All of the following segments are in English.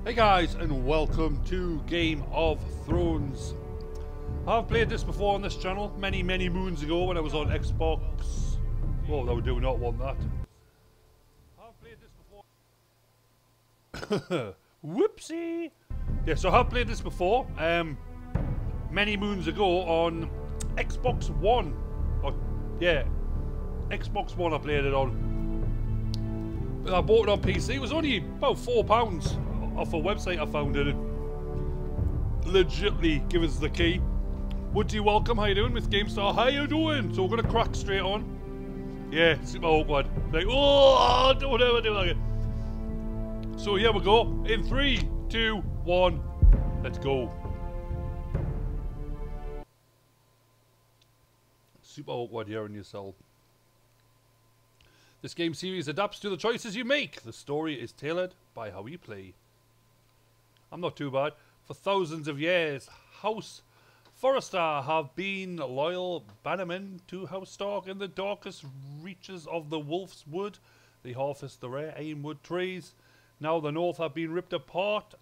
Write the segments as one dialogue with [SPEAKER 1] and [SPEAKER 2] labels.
[SPEAKER 1] Hey guys, and welcome to Game of Thrones. I've played this before on this channel many moons ago when I was on Xbox. Oh, no, we do not want that. I've played this before. Whoopsie! Yeah, so I've played this before many moons ago on Xbox One. Yeah, Xbox One I played it on. But I bought it on PC. It was only about £4 off a website I found it. Legitly give us the key. Woody, welcome. How you doing, Miss GameStar? How you doing? So we're gonna crack straight on. Yeah, super awkward. Like, oh, don't ever do that again. So here we go. In 3, 2, 1, let's go. Super awkward here in your cell. This game series adapts to the choices you make. The story is tailored by how you play. I'm not too bad. For thousands of years, House Forrester have been loyal bannermen to House Stark in the darkest reaches of the Wolf's Wood. They harvest the rare ironwood trees. Now the North have been ripped apart,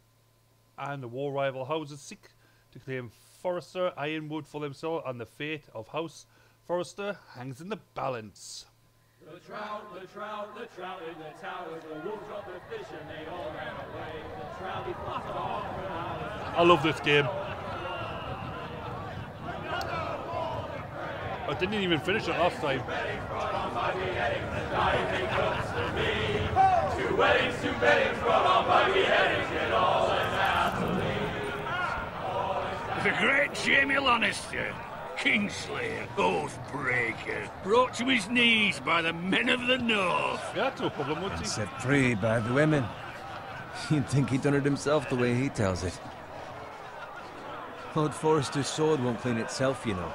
[SPEAKER 1] and the war rival houses seek to claim Forrester ironwood for themselves, and the fate of House Forrester hangs in the balance.
[SPEAKER 2] The trout in the towers, the wolves dropped the fish and they all ran away. The trout, he fluttered off for hours.
[SPEAKER 1] I love this game. I didn't even finish it last time.
[SPEAKER 2] Two weddings brought on by beheadings, yet all is happily.
[SPEAKER 3] The great Jamie Lannister, Kingslayer, Oathbreaker, brought to his knees by the men of the North.
[SPEAKER 1] Yeah, that's no problem, would he?
[SPEAKER 4] Set free by the women. You'd think he'd done it himself the way he tells it. Lord Forrester's sword won't clean itself, you know.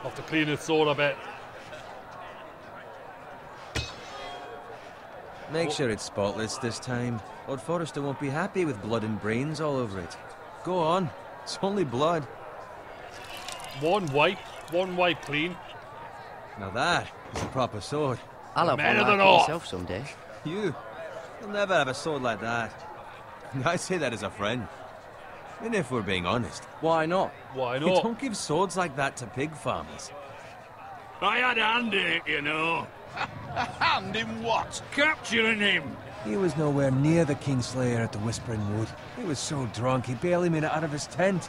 [SPEAKER 1] Have to clean his sword a bit.
[SPEAKER 4] Make sure it's spotless this time. Lord Forrester won't be happy with blood and brains all over it. Go on, it's only blood.
[SPEAKER 1] One wipe clean.
[SPEAKER 4] Now that is a proper sword.
[SPEAKER 5] I'll have
[SPEAKER 1] Man
[SPEAKER 5] one
[SPEAKER 1] of the
[SPEAKER 5] like
[SPEAKER 1] North.
[SPEAKER 5] myself someday.
[SPEAKER 4] You'll never have a sword like that. I say that as a friend. And if we're being honest,
[SPEAKER 5] Why not?
[SPEAKER 1] Why
[SPEAKER 4] you
[SPEAKER 1] not?
[SPEAKER 4] don't give swords like that to pig farmers.
[SPEAKER 3] I had a hand in it, you know.
[SPEAKER 6] A hand in what?
[SPEAKER 3] Capturing him.
[SPEAKER 4] He was nowhere near the Kingslayer at the Whispering Wood. He was so drunk he barely made it out of his tent.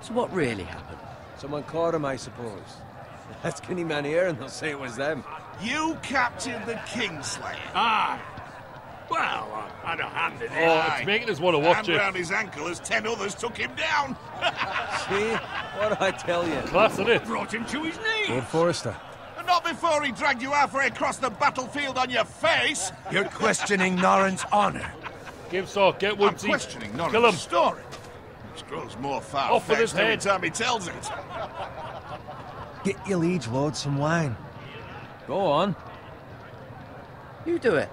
[SPEAKER 5] So what really happened?
[SPEAKER 4] Someone caught him, I suppose. Ask any man here and they'll say it was them.
[SPEAKER 6] You captured the Kingslayer.
[SPEAKER 3] Aye. Well, I had a hand in it.
[SPEAKER 1] Oh, it's making us want to watch
[SPEAKER 6] Hand
[SPEAKER 1] it.
[SPEAKER 6] round his ankle as 10 others took him down.
[SPEAKER 4] See? What did I tell you?
[SPEAKER 1] Class in it.
[SPEAKER 3] Brought him to his knees.
[SPEAKER 4] Lord Forrester.
[SPEAKER 6] And not before he dragged you halfway across the battlefield on your face.
[SPEAKER 4] You're questioning Norrin's honor.
[SPEAKER 1] GameStar, get
[SPEAKER 6] I'm
[SPEAKER 1] Woodsy.
[SPEAKER 6] questioning
[SPEAKER 1] Kill him.
[SPEAKER 6] Norrin's story. Which grows more
[SPEAKER 1] Off with his
[SPEAKER 6] far-fetched every
[SPEAKER 1] head.
[SPEAKER 6] time he tells it.
[SPEAKER 4] Get your liege lord some wine. Go on.
[SPEAKER 5] You do it.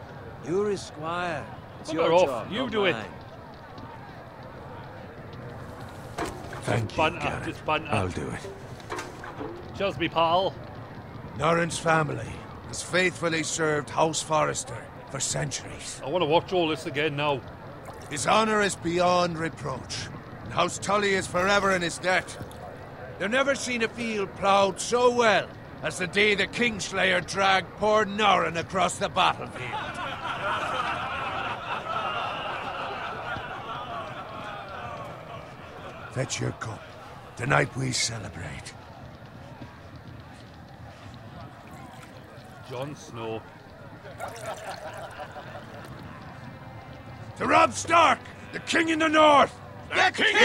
[SPEAKER 4] You're his squire. It's
[SPEAKER 1] Bugger
[SPEAKER 4] your
[SPEAKER 1] off.
[SPEAKER 4] job,
[SPEAKER 1] You
[SPEAKER 4] not
[SPEAKER 1] do it.
[SPEAKER 4] mine. Thank you,
[SPEAKER 1] Banter,
[SPEAKER 4] Garrett.
[SPEAKER 1] just banter.
[SPEAKER 4] I'll do it.
[SPEAKER 1] Cheers, me pal.
[SPEAKER 7] Norrin's family has faithfully served House Forrester for centuries.
[SPEAKER 1] I want to watch all this again now.
[SPEAKER 7] His honor is beyond reproach, and House Tully is forever in his debt. They've never seen a field ploughed so well as the day the Kingslayer dragged poor Norrin across the battlefield. Fetch your cup. Tonight we celebrate.
[SPEAKER 1] Jon Snow.
[SPEAKER 7] To Robb Stark, the King in the North!
[SPEAKER 6] The King
[SPEAKER 1] The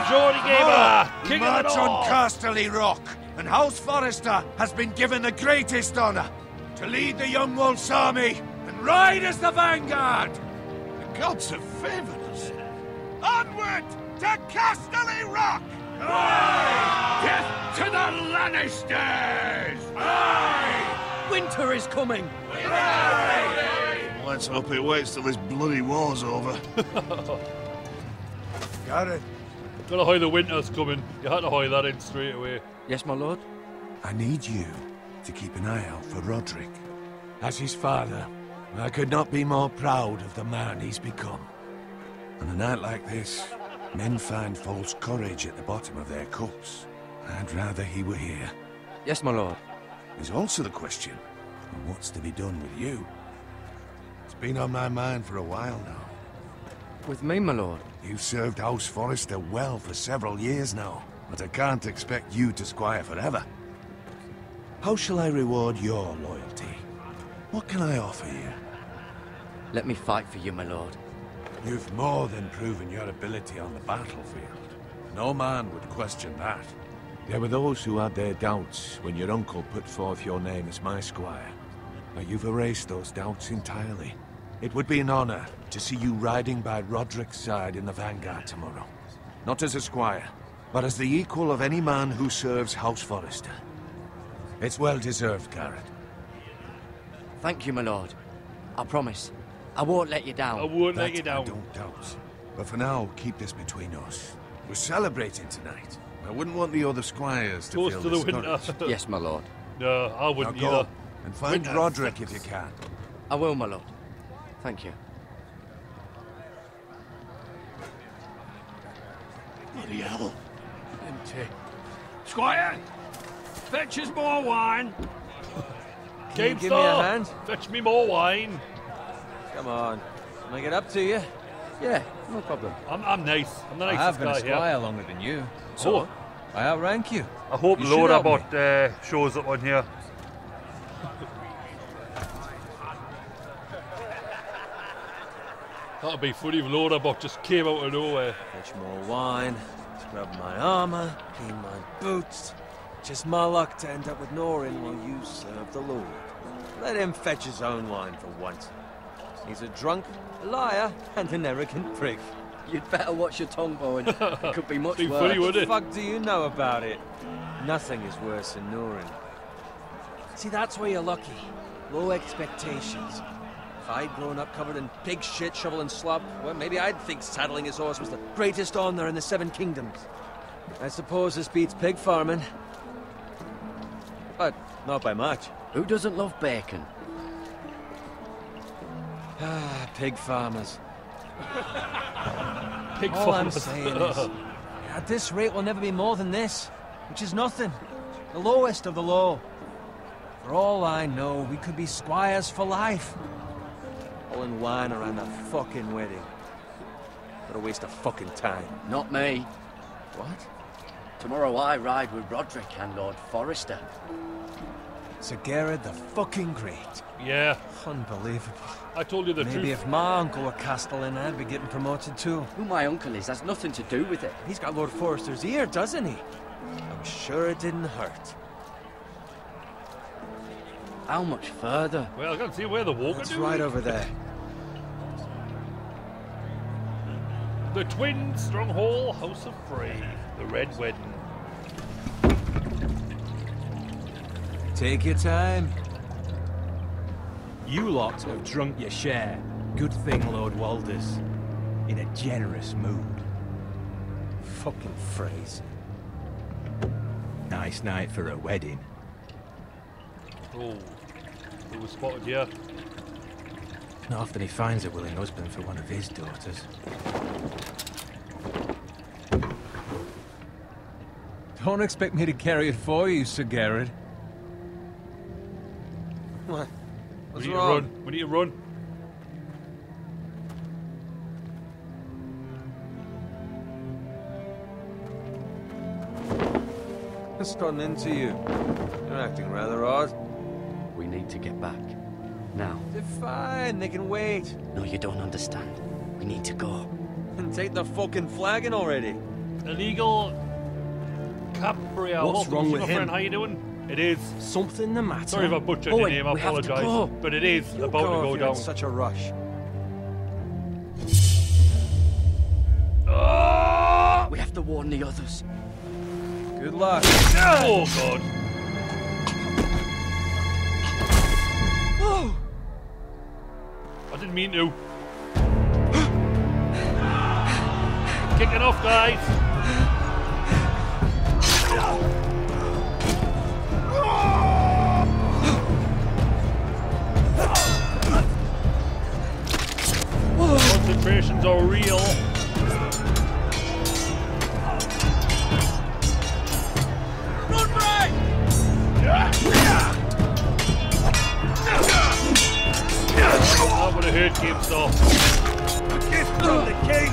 [SPEAKER 1] GeordieGamer!
[SPEAKER 7] We
[SPEAKER 1] King of
[SPEAKER 7] march
[SPEAKER 1] the
[SPEAKER 7] on
[SPEAKER 1] North!
[SPEAKER 7] Casterly Rock, and House Forrester has been given the greatest honor to lead the Young Wolf's army and ride as the vanguard.
[SPEAKER 6] The gods have favored us. Onward to Casterly Rock!
[SPEAKER 3] Death to the Lannisters.
[SPEAKER 5] Winter is coming.
[SPEAKER 6] Let's hope it waits till this bloody war's over.
[SPEAKER 7] Got it.
[SPEAKER 1] Gotta hide the winter's coming. You had to hide that in straight away.
[SPEAKER 5] Yes, my lord.
[SPEAKER 7] I need you to keep an eye out for Roderick. As his father, I could not be more proud of the man he's become. On a night like this, men find false courage at the bottom of their cups. I'd rather he were here.
[SPEAKER 5] Yes, my lord.
[SPEAKER 7] There's also the question of what's to be done with you. It's been on my mind for a while now.
[SPEAKER 5] With me, my lord.
[SPEAKER 7] You've served House Forrester well for several years now, but I can't expect you to squire forever. How shall I reward your loyalty? What can I offer you?
[SPEAKER 5] Let me fight for you, my lord.
[SPEAKER 7] You've more than proven your ability on the battlefield. No man would question that. There were those who had their doubts when your uncle put forth your name as my squire. But you've erased those doubts entirely. It would be an honor to see you riding by Roderick's side in the vanguard tomorrow. Not as a squire, but as the equal of any man who serves House Forrester. It's well deserved, Garrett.
[SPEAKER 5] Thank you, my lord. I promise. I won't let you down.
[SPEAKER 1] I won't let
[SPEAKER 7] That
[SPEAKER 1] you down.
[SPEAKER 7] I don't doubt. But for now, keep this between us. We're celebrating tonight. I wouldn't want the other squires to
[SPEAKER 1] Toast
[SPEAKER 7] feel
[SPEAKER 1] to the
[SPEAKER 7] discouraged.
[SPEAKER 1] winter.
[SPEAKER 5] Yes, my lord.
[SPEAKER 1] No, I
[SPEAKER 7] Now
[SPEAKER 1] wouldn't
[SPEAKER 7] go
[SPEAKER 1] either.
[SPEAKER 7] and find
[SPEAKER 1] Winter
[SPEAKER 7] Roderick
[SPEAKER 1] sucks.
[SPEAKER 7] if you can.
[SPEAKER 5] I will, my lord. Thank you.
[SPEAKER 3] Bloody hell. Empty. Squire! Fetch us more wine!
[SPEAKER 4] Can you
[SPEAKER 1] GameStar,
[SPEAKER 4] give me a hand?
[SPEAKER 1] fetch me more wine.
[SPEAKER 4] Come on. Can I get up to you?
[SPEAKER 5] Yeah, no problem.
[SPEAKER 1] I'm nice. I'm the
[SPEAKER 4] I
[SPEAKER 1] nicest
[SPEAKER 4] have been a
[SPEAKER 1] guy here.
[SPEAKER 4] squire longer than you. So,
[SPEAKER 1] Oh.
[SPEAKER 4] I outrank you.
[SPEAKER 1] I hope
[SPEAKER 4] You should
[SPEAKER 1] Laura
[SPEAKER 4] help me.
[SPEAKER 1] Bot shows up on here. That'd be funny if Laura Bot just came out of nowhere.
[SPEAKER 4] Fetch more wine, scrub my armor, clean my boots. Just my luck to end up with Norin while you serve the Lord. Let him fetch his own wine for once. He's a drunk, a liar, and an arrogant prick.
[SPEAKER 5] You'd better watch your tongue, Bowen. It could be much
[SPEAKER 1] Be
[SPEAKER 5] worse.
[SPEAKER 1] funny,
[SPEAKER 4] What
[SPEAKER 1] wouldn't
[SPEAKER 4] the
[SPEAKER 1] it?
[SPEAKER 4] fuck do you know about it? Nothing is worse than Norin. See, that's where you're lucky. Low expectations. If I'd grown up covered in pig shit, shovel, and slop, well, maybe I'd think saddling his horse was the greatest honor in the Seven Kingdoms. I suppose this beats pig farming. But not by much.
[SPEAKER 5] Who doesn't love bacon?
[SPEAKER 4] Ah, pig farmers.
[SPEAKER 1] Pig
[SPEAKER 4] All I'm
[SPEAKER 1] farmers.
[SPEAKER 4] saying is, at this rate, we'll never be more than this, which is nothing. The lowest of the low. For all I know, we could be squires for life. All in wine around a fucking wedding. What a waste of fucking time.
[SPEAKER 5] Not me.
[SPEAKER 4] What?
[SPEAKER 5] Tomorrow I ride with Roderick and Lord Forrester.
[SPEAKER 4] Sir Garrett the fucking Great.
[SPEAKER 1] Yeah,
[SPEAKER 4] Unbelievable.
[SPEAKER 1] I told you the
[SPEAKER 4] Maybe
[SPEAKER 1] truth.
[SPEAKER 4] if my uncle were Castellan, I'd be getting promoted too.
[SPEAKER 5] Who my uncle is has nothing to do with it.
[SPEAKER 4] He's got Lord Forrester's ear, doesn't he? I'm sure it didn't hurt.
[SPEAKER 5] How much further?
[SPEAKER 1] Well, I can't see where the walker
[SPEAKER 4] It's
[SPEAKER 1] do.
[SPEAKER 4] right over there.
[SPEAKER 1] The Twin Stronghold House of Frey. The Red Wedding.
[SPEAKER 4] Take your time.
[SPEAKER 8] You lot have drunk your share. Good thing Lord Walder's in a generous mood.
[SPEAKER 4] Fucking phrase.
[SPEAKER 8] Nice night for a wedding.
[SPEAKER 1] Oh, who was spotted here?
[SPEAKER 8] Not often he finds a willing husband for one of his daughters.
[SPEAKER 4] Don't expect me to carry it for you, Sir Garrett. What?
[SPEAKER 1] We
[SPEAKER 4] What's
[SPEAKER 1] need to
[SPEAKER 4] wrong?
[SPEAKER 1] run. We need to run.
[SPEAKER 4] What's gotten into you? You're acting rather odd.
[SPEAKER 5] We need to get back. Now.
[SPEAKER 4] They're fine, they can wait.
[SPEAKER 5] No, you don't understand. We need to go.
[SPEAKER 4] And take the fucking flagon already.
[SPEAKER 1] Illegal Capria.
[SPEAKER 8] What's wrong
[SPEAKER 1] my
[SPEAKER 8] with
[SPEAKER 1] friend?
[SPEAKER 8] him?
[SPEAKER 1] How you doing? It is.
[SPEAKER 8] Something the matter?
[SPEAKER 1] Sorry if I butchered
[SPEAKER 5] Boy,
[SPEAKER 1] your name. I
[SPEAKER 5] we have to
[SPEAKER 1] apologise.
[SPEAKER 5] go.
[SPEAKER 1] But it is
[SPEAKER 4] You
[SPEAKER 1] about to
[SPEAKER 4] go
[SPEAKER 1] go
[SPEAKER 4] if you're in
[SPEAKER 1] down.
[SPEAKER 4] such a rush.
[SPEAKER 1] Ah!
[SPEAKER 5] We have to warn the others.
[SPEAKER 4] Good luck.
[SPEAKER 1] Oh God!
[SPEAKER 4] Oh!
[SPEAKER 1] I didn't mean to. Kicking off, guys. hallucinations are real.
[SPEAKER 6] Run right!
[SPEAKER 1] That would have hurt GameStar.
[SPEAKER 6] A gift from the king!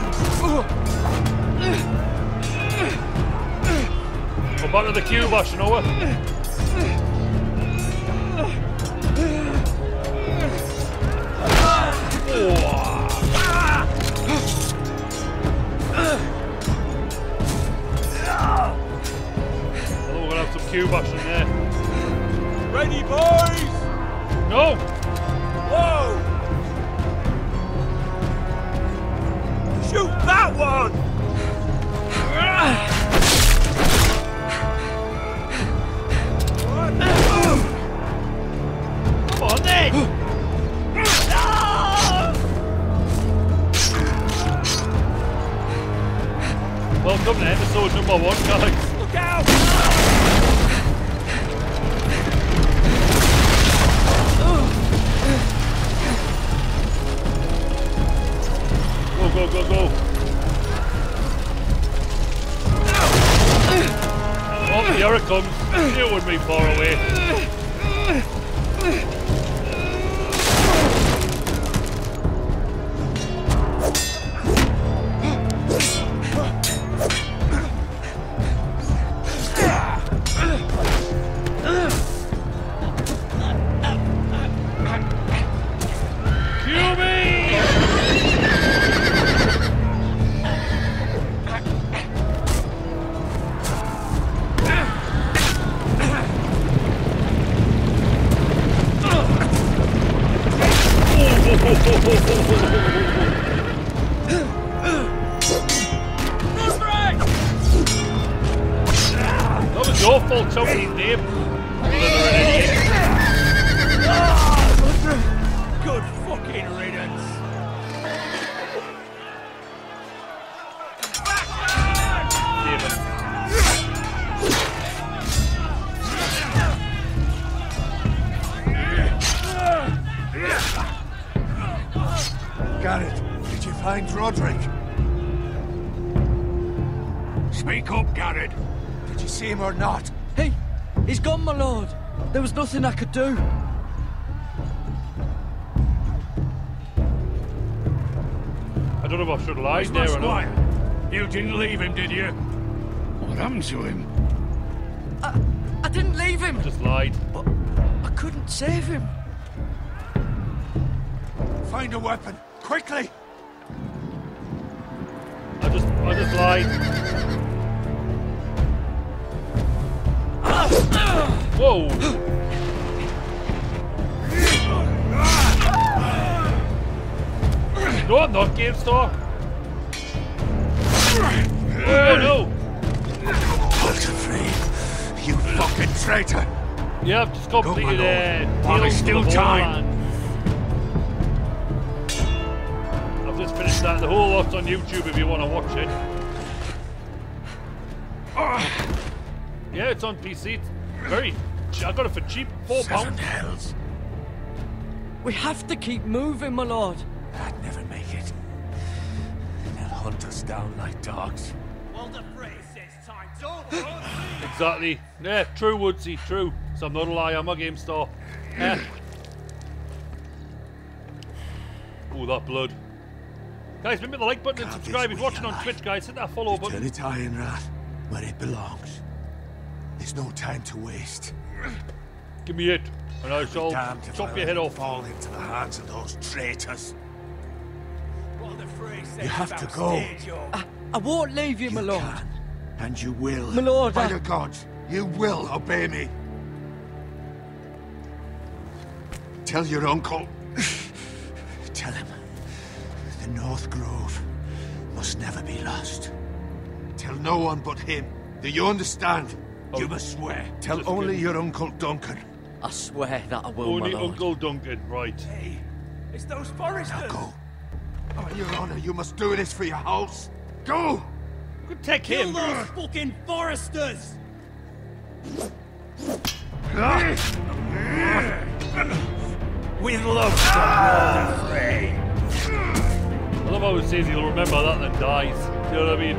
[SPEAKER 1] We're back to the cube, Ash, you know what? We're gonna have some cube action there.
[SPEAKER 6] Ready, boys!
[SPEAKER 1] No!
[SPEAKER 6] Whoa! Shoot that one!
[SPEAKER 1] Come on then! Welcome to episode number 1, guys.
[SPEAKER 6] Look out!
[SPEAKER 1] Go, go, go, go. Oh, here it comes. You wouldn't be far away. That was your fault, Tony's name.
[SPEAKER 6] Good fucking riddance!
[SPEAKER 7] Garrett, did you find Roderick?
[SPEAKER 3] Speak up, Garrett.
[SPEAKER 7] Did you see him or not?
[SPEAKER 5] Hey, he's gone, my lord. There was nothing I could do.
[SPEAKER 1] I don't know if I should lie
[SPEAKER 3] Where's my
[SPEAKER 1] there or not.
[SPEAKER 3] squire? You didn't leave him, did you? What happened to him?
[SPEAKER 5] I didn't leave him,
[SPEAKER 1] Just lied.
[SPEAKER 5] but I couldn't save him.
[SPEAKER 7] Find a weapon, quickly!
[SPEAKER 1] I just lied. Whoa! No, I'm not, GameStar. Oh no!
[SPEAKER 7] Free, you fucking traitor!
[SPEAKER 1] Yeah, I've just completed
[SPEAKER 3] While there's still time.
[SPEAKER 1] I've just finished that. The whole lot's on YouTube if you want to watch it. Yeah, it's on PC. It's very. I got it for cheap, £4.
[SPEAKER 7] Hells.
[SPEAKER 5] We have to keep moving, my lord.
[SPEAKER 7] I'd never make it. They'll hunt us down like dogs.
[SPEAKER 2] Well, the phrase says time's over.
[SPEAKER 1] Exactly. Yeah, true, Woodsy, true. So I'm not a liar, I'm a GameStar. Yeah. Oh, that blood. Guys, remember the like button and subscribe if you're watching on Twitch, guys. Hit that follow button.
[SPEAKER 7] Turn it Iron Rat where it belongs. There's no time to waste.
[SPEAKER 1] Give me it, and I shall
[SPEAKER 7] Damned if
[SPEAKER 1] chop
[SPEAKER 7] I'll
[SPEAKER 1] your head
[SPEAKER 7] ever
[SPEAKER 1] off.
[SPEAKER 7] fall into the hands of those traitors.
[SPEAKER 2] Well, the phrase says
[SPEAKER 7] You have to
[SPEAKER 2] about
[SPEAKER 7] go.
[SPEAKER 2] stage, yo.
[SPEAKER 5] I won't leave you, my lord.
[SPEAKER 7] Can, and you will.
[SPEAKER 5] My lord,
[SPEAKER 7] By
[SPEAKER 5] I-
[SPEAKER 7] the gods, you will obey me. Tell your uncle. Tell him. The North Grove must never be lost. Tell no one but him. Do you understand?
[SPEAKER 1] Oh,
[SPEAKER 7] You must swear. Tell
[SPEAKER 1] just
[SPEAKER 7] only
[SPEAKER 1] kidding.
[SPEAKER 7] your Uncle Duncan.
[SPEAKER 5] I swear that I will,
[SPEAKER 1] Only
[SPEAKER 5] my lord.
[SPEAKER 1] Uncle Duncan, right.
[SPEAKER 2] Hey, it's those foresters.
[SPEAKER 7] Now go. On your honor, you must do this for your house. Go!
[SPEAKER 1] We could take
[SPEAKER 2] Kill
[SPEAKER 1] him.
[SPEAKER 2] those fucking foresters.
[SPEAKER 6] With love, the fray.
[SPEAKER 1] Hello, love how it says he'll remember that and then dies. Do you know what I mean?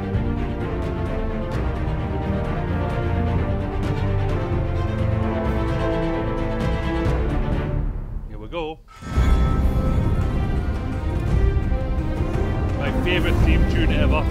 [SPEAKER 1] Here we go. My favourite theme tune ever.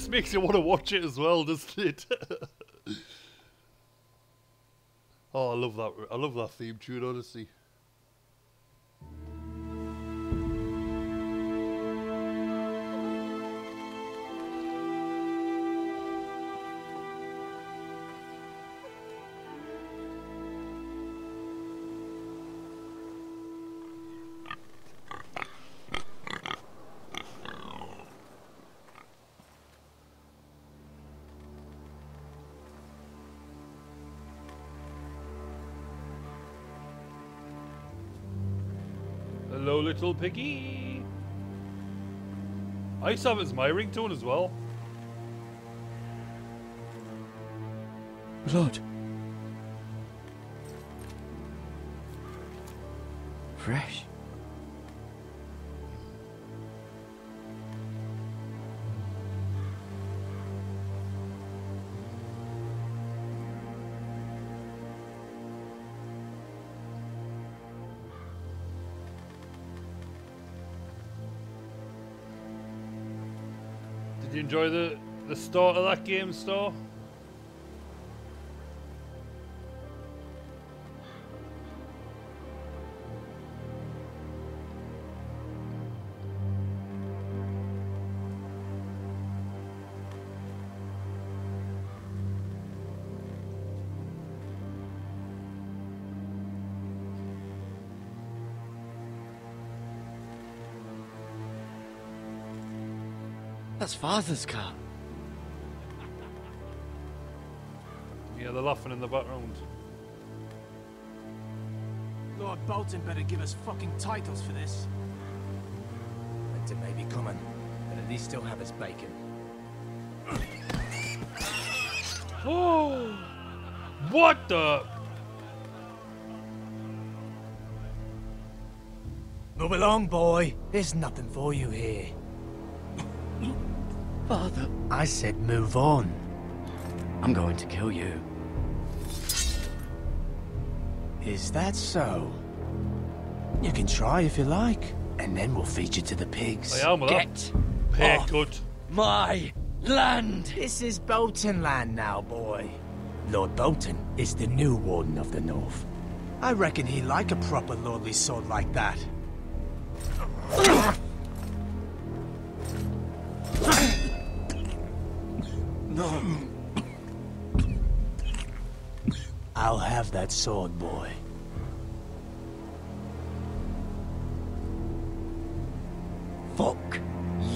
[SPEAKER 1] Makes you want to watch it as well, doesn't it? Oh, I love that. I love that theme tune, honestly. Hello, little piggy. I used to have it as my ringtone as well.
[SPEAKER 5] Blood. Fresh.
[SPEAKER 1] Did you enjoy the start of that game, Star?
[SPEAKER 5] That's Father's car.
[SPEAKER 1] Yeah, they're laughing in the background.
[SPEAKER 8] Lord Bolton better give us fucking titles for this.
[SPEAKER 4] Winter may be coming, but at least still have his bacon.
[SPEAKER 1] Oh! What the?
[SPEAKER 8] Move along, boy. There's nothing for you here.
[SPEAKER 5] Father.
[SPEAKER 8] I said move on.
[SPEAKER 5] I'm going to kill you.
[SPEAKER 8] Is that so? You can try if you like, and then we'll feed you to the pigs.
[SPEAKER 1] I am with
[SPEAKER 5] Get
[SPEAKER 1] that haircut.
[SPEAKER 5] my land.
[SPEAKER 8] This is Bolton land now, boy. Lord Bolton is the new Warden of the North. I reckon he'd like a proper lordly sword like that.
[SPEAKER 5] No.
[SPEAKER 8] I'll have that sword, boy.
[SPEAKER 5] Fuck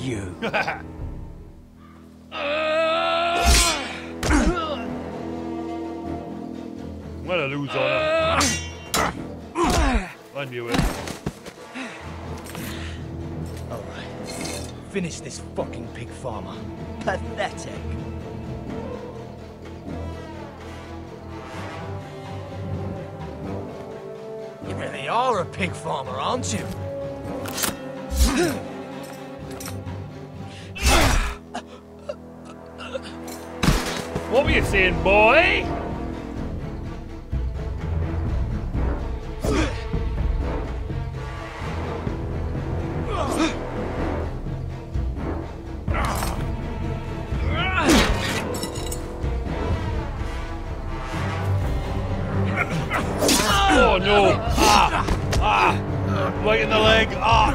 [SPEAKER 5] you.
[SPEAKER 1] I'm gonna lose on her. I knew it.
[SPEAKER 8] Alright. Finish this fucking pig farmer. Pathetic. You really are a pig farmer, aren't you?
[SPEAKER 1] What were you saying, boy? leg! Ah!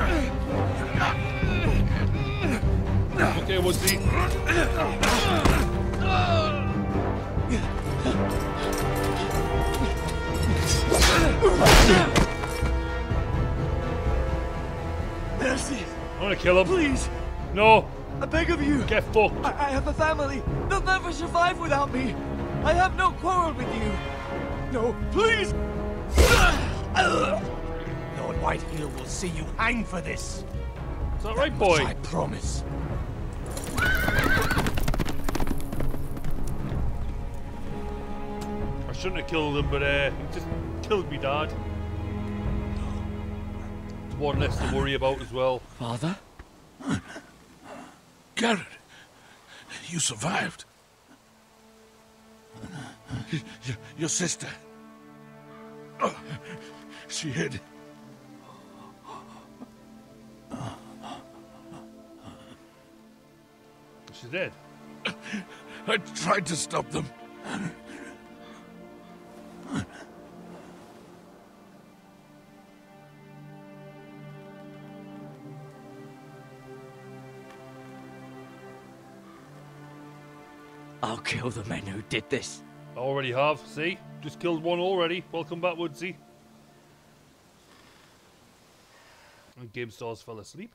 [SPEAKER 1] Okay, Woodsy.
[SPEAKER 8] Mercy!
[SPEAKER 1] I'm gonna kill him.
[SPEAKER 8] Please!
[SPEAKER 1] No!
[SPEAKER 8] I beg of you!
[SPEAKER 1] Get fucked!
[SPEAKER 8] I have a family! They'll never survive without me! I have no quarrel with you! No, please! Lord Whitehill will see you hang for this!
[SPEAKER 1] Is that right, boy?
[SPEAKER 8] I promise.
[SPEAKER 1] I shouldn't have killed him, but he just killed me, Dad. It's one less to worry about as well.
[SPEAKER 5] Father?
[SPEAKER 6] Garrett, you survived. Your sister. Oh, she hid.
[SPEAKER 1] She's dead.
[SPEAKER 6] I tried to stop them.
[SPEAKER 5] I'll kill the men who did this.
[SPEAKER 1] I already have, see? Just killed one already. Welcome back, Woodsy. And Game Stars fell asleep.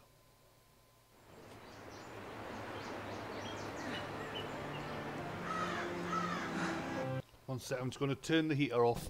[SPEAKER 1] One sec, I'm just going to turn the heater off.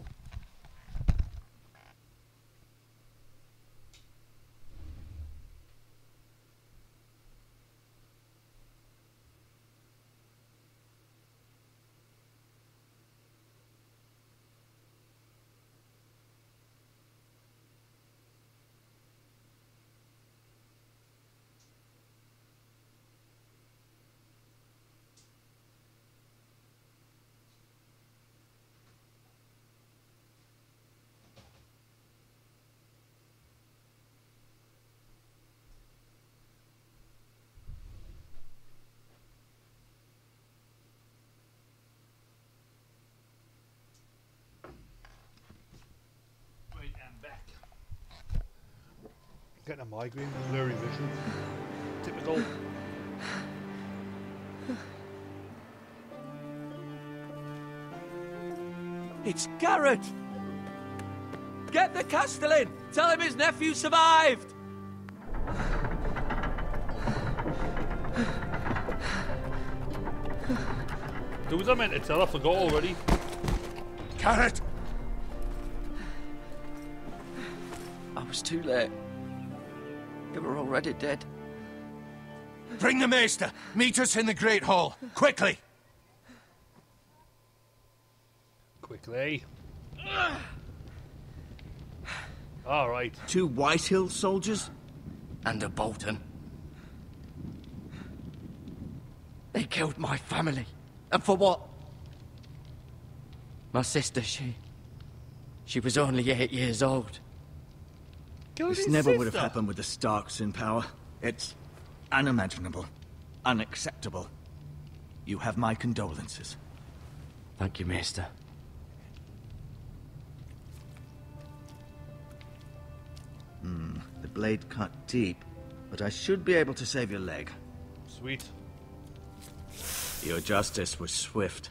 [SPEAKER 1] Getting a migraine, blurry vision. Typical.
[SPEAKER 4] It's Garrett! Get the Castellan! Tell him his nephew survived!
[SPEAKER 1] Who was I meant to tell? I forgot already.
[SPEAKER 6] Garrett!
[SPEAKER 5] I was too late. They were already dead.
[SPEAKER 7] Bring the maester. Meet us in the Great Hall. Quickly.
[SPEAKER 1] Quickly. All right.
[SPEAKER 8] 2 Whitehill soldiers?
[SPEAKER 5] And a Bolton. They killed my family. And for what? My sister, she was only 8 years old.
[SPEAKER 8] This never would have happened with the Starks in power. It's unimaginable. Unacceptable. You have my condolences.
[SPEAKER 5] Thank you, Maester.
[SPEAKER 8] The blade cut deep, but I should be able to save your leg.
[SPEAKER 1] Sweet.
[SPEAKER 8] Your justice was swift.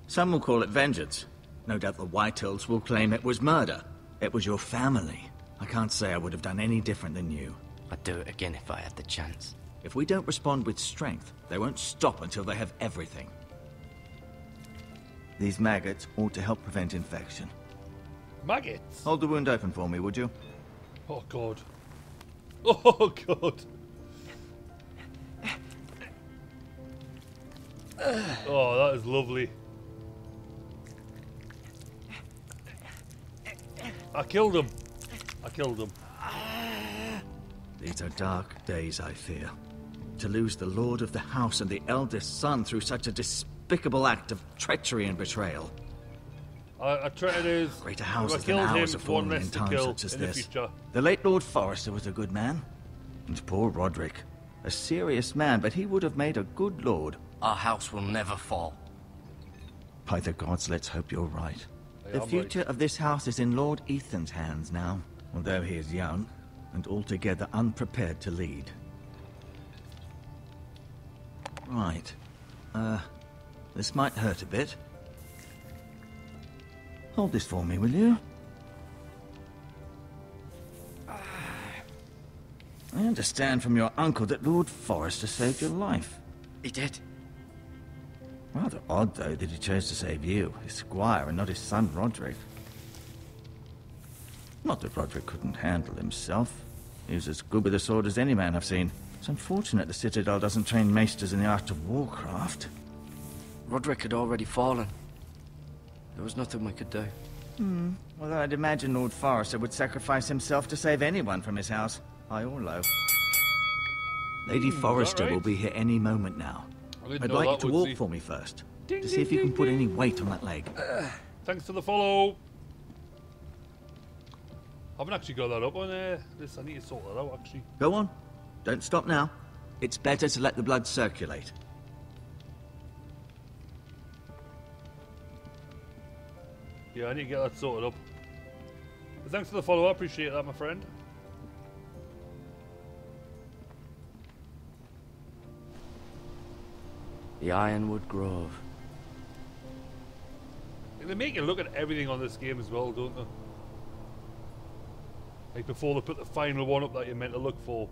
[SPEAKER 8] Some will call it vengeance. No doubt the Whitehills will claim it was murder. It was your family. I can't say I would have done any different than you.
[SPEAKER 5] I'd do it again if I had the chance.
[SPEAKER 8] If we don't respond with strength, they won't stop until they have everything. These maggots ought to help prevent infection.
[SPEAKER 1] Maggots?
[SPEAKER 8] Hold the wound open for me, would you?
[SPEAKER 1] Oh, God. Oh, God. Oh, that is lovely. I killed him. I killed him.
[SPEAKER 8] These are dark days, I fear. To lose the lord of the house and the eldest son through such a despicable act of treachery and betrayal.
[SPEAKER 1] I tried his.
[SPEAKER 8] Greater
[SPEAKER 1] If I
[SPEAKER 8] houses than
[SPEAKER 1] killed him,
[SPEAKER 8] ours are
[SPEAKER 1] one
[SPEAKER 8] fallen
[SPEAKER 1] less
[SPEAKER 8] in
[SPEAKER 1] to
[SPEAKER 8] times
[SPEAKER 1] kill
[SPEAKER 8] such as
[SPEAKER 1] in the
[SPEAKER 8] this.
[SPEAKER 1] future.
[SPEAKER 8] The late Lord Forrester was a good man. And poor Roderick. A serious man, but he would have made a good lord.
[SPEAKER 5] Our house will never fall.
[SPEAKER 8] By the gods, let's hope you're right.
[SPEAKER 1] I
[SPEAKER 8] The
[SPEAKER 1] am
[SPEAKER 8] future of this house is in Lord Ethan's hands now. Although he is young, and altogether unprepared to lead. Right. This might hurt a bit. Hold this for me, will you? I understand from your uncle that Lord Forrester saved your life.
[SPEAKER 5] He did.
[SPEAKER 8] Rather odd, though, that he chose to save you, his squire, and not his son Roderick. Not that Roderick couldn't handle himself. He was as good with a sword as any man I've seen. It's unfortunate the Citadel doesn't train maesters in the art of warcraft.
[SPEAKER 5] Roderick had already fallen. There was nothing we could do.
[SPEAKER 8] Well, I'd imagine Lord Forrester would sacrifice himself to save anyone from his house, high or low. Lady Forrester
[SPEAKER 1] right?
[SPEAKER 8] will be here any moment now.
[SPEAKER 1] didn't
[SPEAKER 8] I'd
[SPEAKER 1] know
[SPEAKER 8] like you
[SPEAKER 1] that
[SPEAKER 8] to
[SPEAKER 1] would
[SPEAKER 8] walk
[SPEAKER 1] see.
[SPEAKER 8] for me first,
[SPEAKER 1] Ding,
[SPEAKER 8] to see
[SPEAKER 1] ding,
[SPEAKER 8] if you
[SPEAKER 1] ding,
[SPEAKER 8] can put
[SPEAKER 1] ding.
[SPEAKER 8] any weight on that leg.
[SPEAKER 1] Thanks for the follow. I haven't actually got that up on this. I need to sort that out, actually.
[SPEAKER 8] Go on. Don't stop now. It's better to let the blood circulate.
[SPEAKER 1] Yeah, I need to get that sorted up. But thanks for the follow. I appreciate that, my friend.
[SPEAKER 5] The Ironwood Grove.
[SPEAKER 1] They make you look at everything on this game as well, don't they? Like before they put the final one up that you're meant to look for.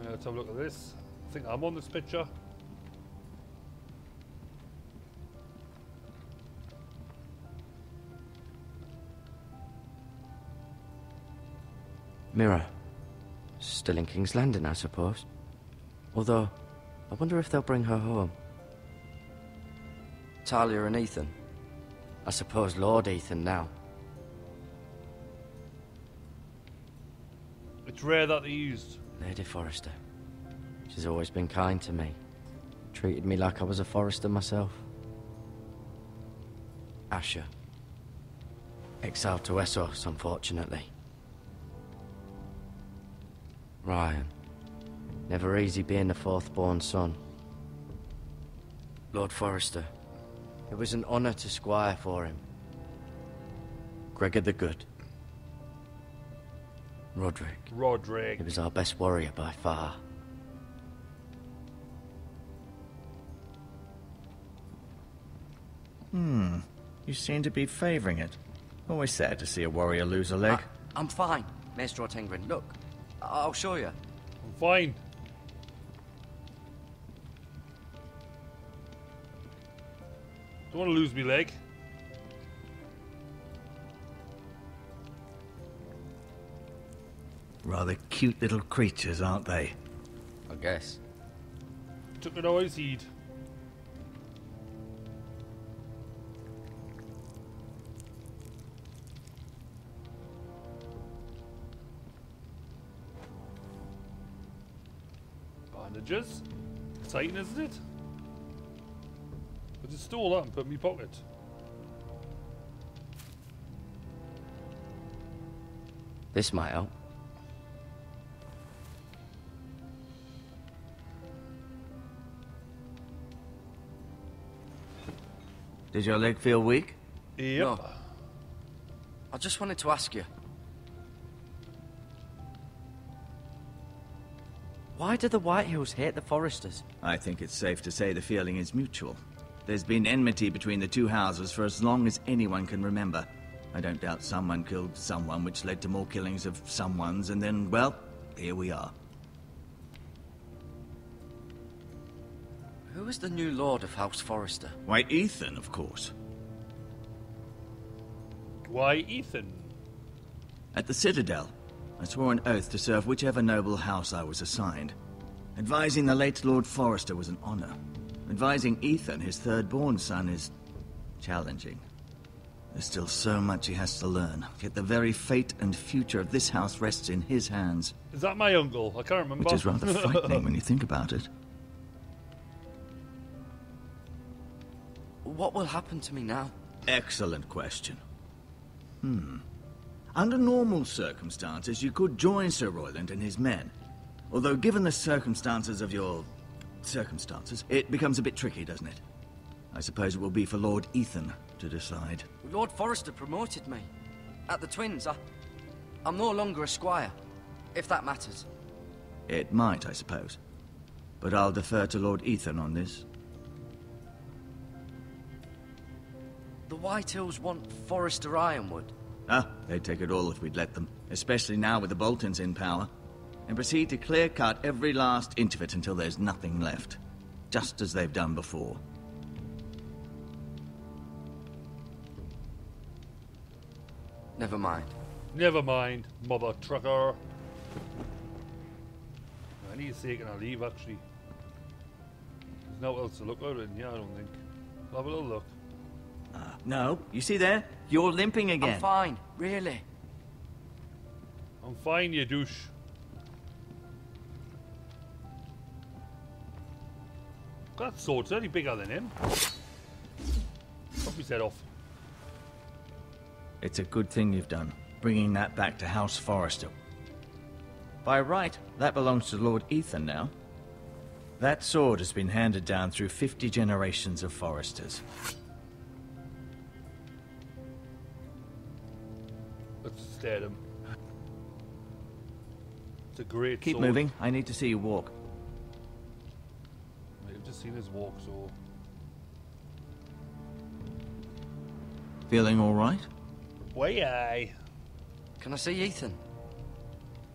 [SPEAKER 1] Let's have a look at this. I think I'm on this picture.
[SPEAKER 5] Mirror. Still in King's Landing, I suppose. Although, I wonder if they'll bring her home. Talia and Ethan. I suppose Lord Ethan now.
[SPEAKER 1] It's rare that they used.
[SPEAKER 5] Lady Forrester. She's always been kind to me. Treated me like I was a Forrester myself. Asher. Exiled to Essos, unfortunately. Ryan. Never easy being the fourth-born son. Lord Forrester. It was an honor to squire for him. Gregor the Good. Roderick. He was our best warrior by far.
[SPEAKER 8] You seem to be favouring it. Always sad to see a warrior lose a leg.
[SPEAKER 5] I'm fine, Maestro Tengrin. Look, I'll show you.
[SPEAKER 1] I'm fine. Don't want to lose me leg.
[SPEAKER 8] Rather cute little creatures, aren't they?
[SPEAKER 5] I guess.
[SPEAKER 1] Took it always heed. Bandages. Exciting, isn't it? I just stole that and put in my pocket.
[SPEAKER 5] This might help.
[SPEAKER 8] Does your leg feel weak?
[SPEAKER 1] Yep.
[SPEAKER 5] No. I just wanted to ask you. Why do the Whitehills hate the Forresters?
[SPEAKER 8] I think it's safe to say the feeling is mutual. There's been enmity between the two houses for as long as anyone can remember. I don't doubt someone killed someone, which led to more killings of someones, and then, well, here we are.
[SPEAKER 5] Who is the new Lord of House Forrester?
[SPEAKER 8] Why, Ethan, of course.
[SPEAKER 1] Why Ethan?
[SPEAKER 8] At the Citadel, I swore an oath to serve whichever noble house I was assigned. Advising the late Lord Forrester was an honor. Advising Ethan, his third-born son, is challenging. There's still so much he has to learn, yet the very fate and future of this house rests in his hands.
[SPEAKER 1] Is that my uncle? I can't remember.
[SPEAKER 8] Which is rather frightening when you think about it.
[SPEAKER 5] What will happen to me now?
[SPEAKER 8] Excellent question. Under normal circumstances, you could join Sir Royland and his men. Although, given the circumstances of your... circumstances, it becomes a bit tricky, doesn't it? I suppose it will be for Lord Ethan to decide.
[SPEAKER 5] Lord Forrester promoted me. At the Twins, I'm no longer a squire, if that matters.
[SPEAKER 8] It might, I suppose. But I'll defer to Lord Ethan on this.
[SPEAKER 5] The White Hills want Forrester Ironwood.
[SPEAKER 8] They'd take it all if we'd let them. Especially now with the Boltons in power. And proceed to clear-cut every last inch of it until there's nothing left. Just as they've done before.
[SPEAKER 5] Never mind.
[SPEAKER 1] Never mind, mother trucker. I need to take a leave, actually. There's no else to look at in here, I don't think. I'll have a little look.
[SPEAKER 8] No, you see there? You're limping again.
[SPEAKER 5] I'm fine, really.
[SPEAKER 1] I'm fine, you douche. That sword's only bigger than him. Cut his head off.
[SPEAKER 8] It's a good thing you've done, bringing that back to House Forrester. By right, that belongs to Lord Ethan now. That sword has been handed down through 50 generations of Forresters.
[SPEAKER 1] Let's stare at him. It's a great
[SPEAKER 8] Keep
[SPEAKER 1] sword.
[SPEAKER 8] moving, I need to see you walk.
[SPEAKER 1] I've just seen his walk, so...
[SPEAKER 8] Feeling all right?
[SPEAKER 1] Way aye.
[SPEAKER 5] Can I see Ethan?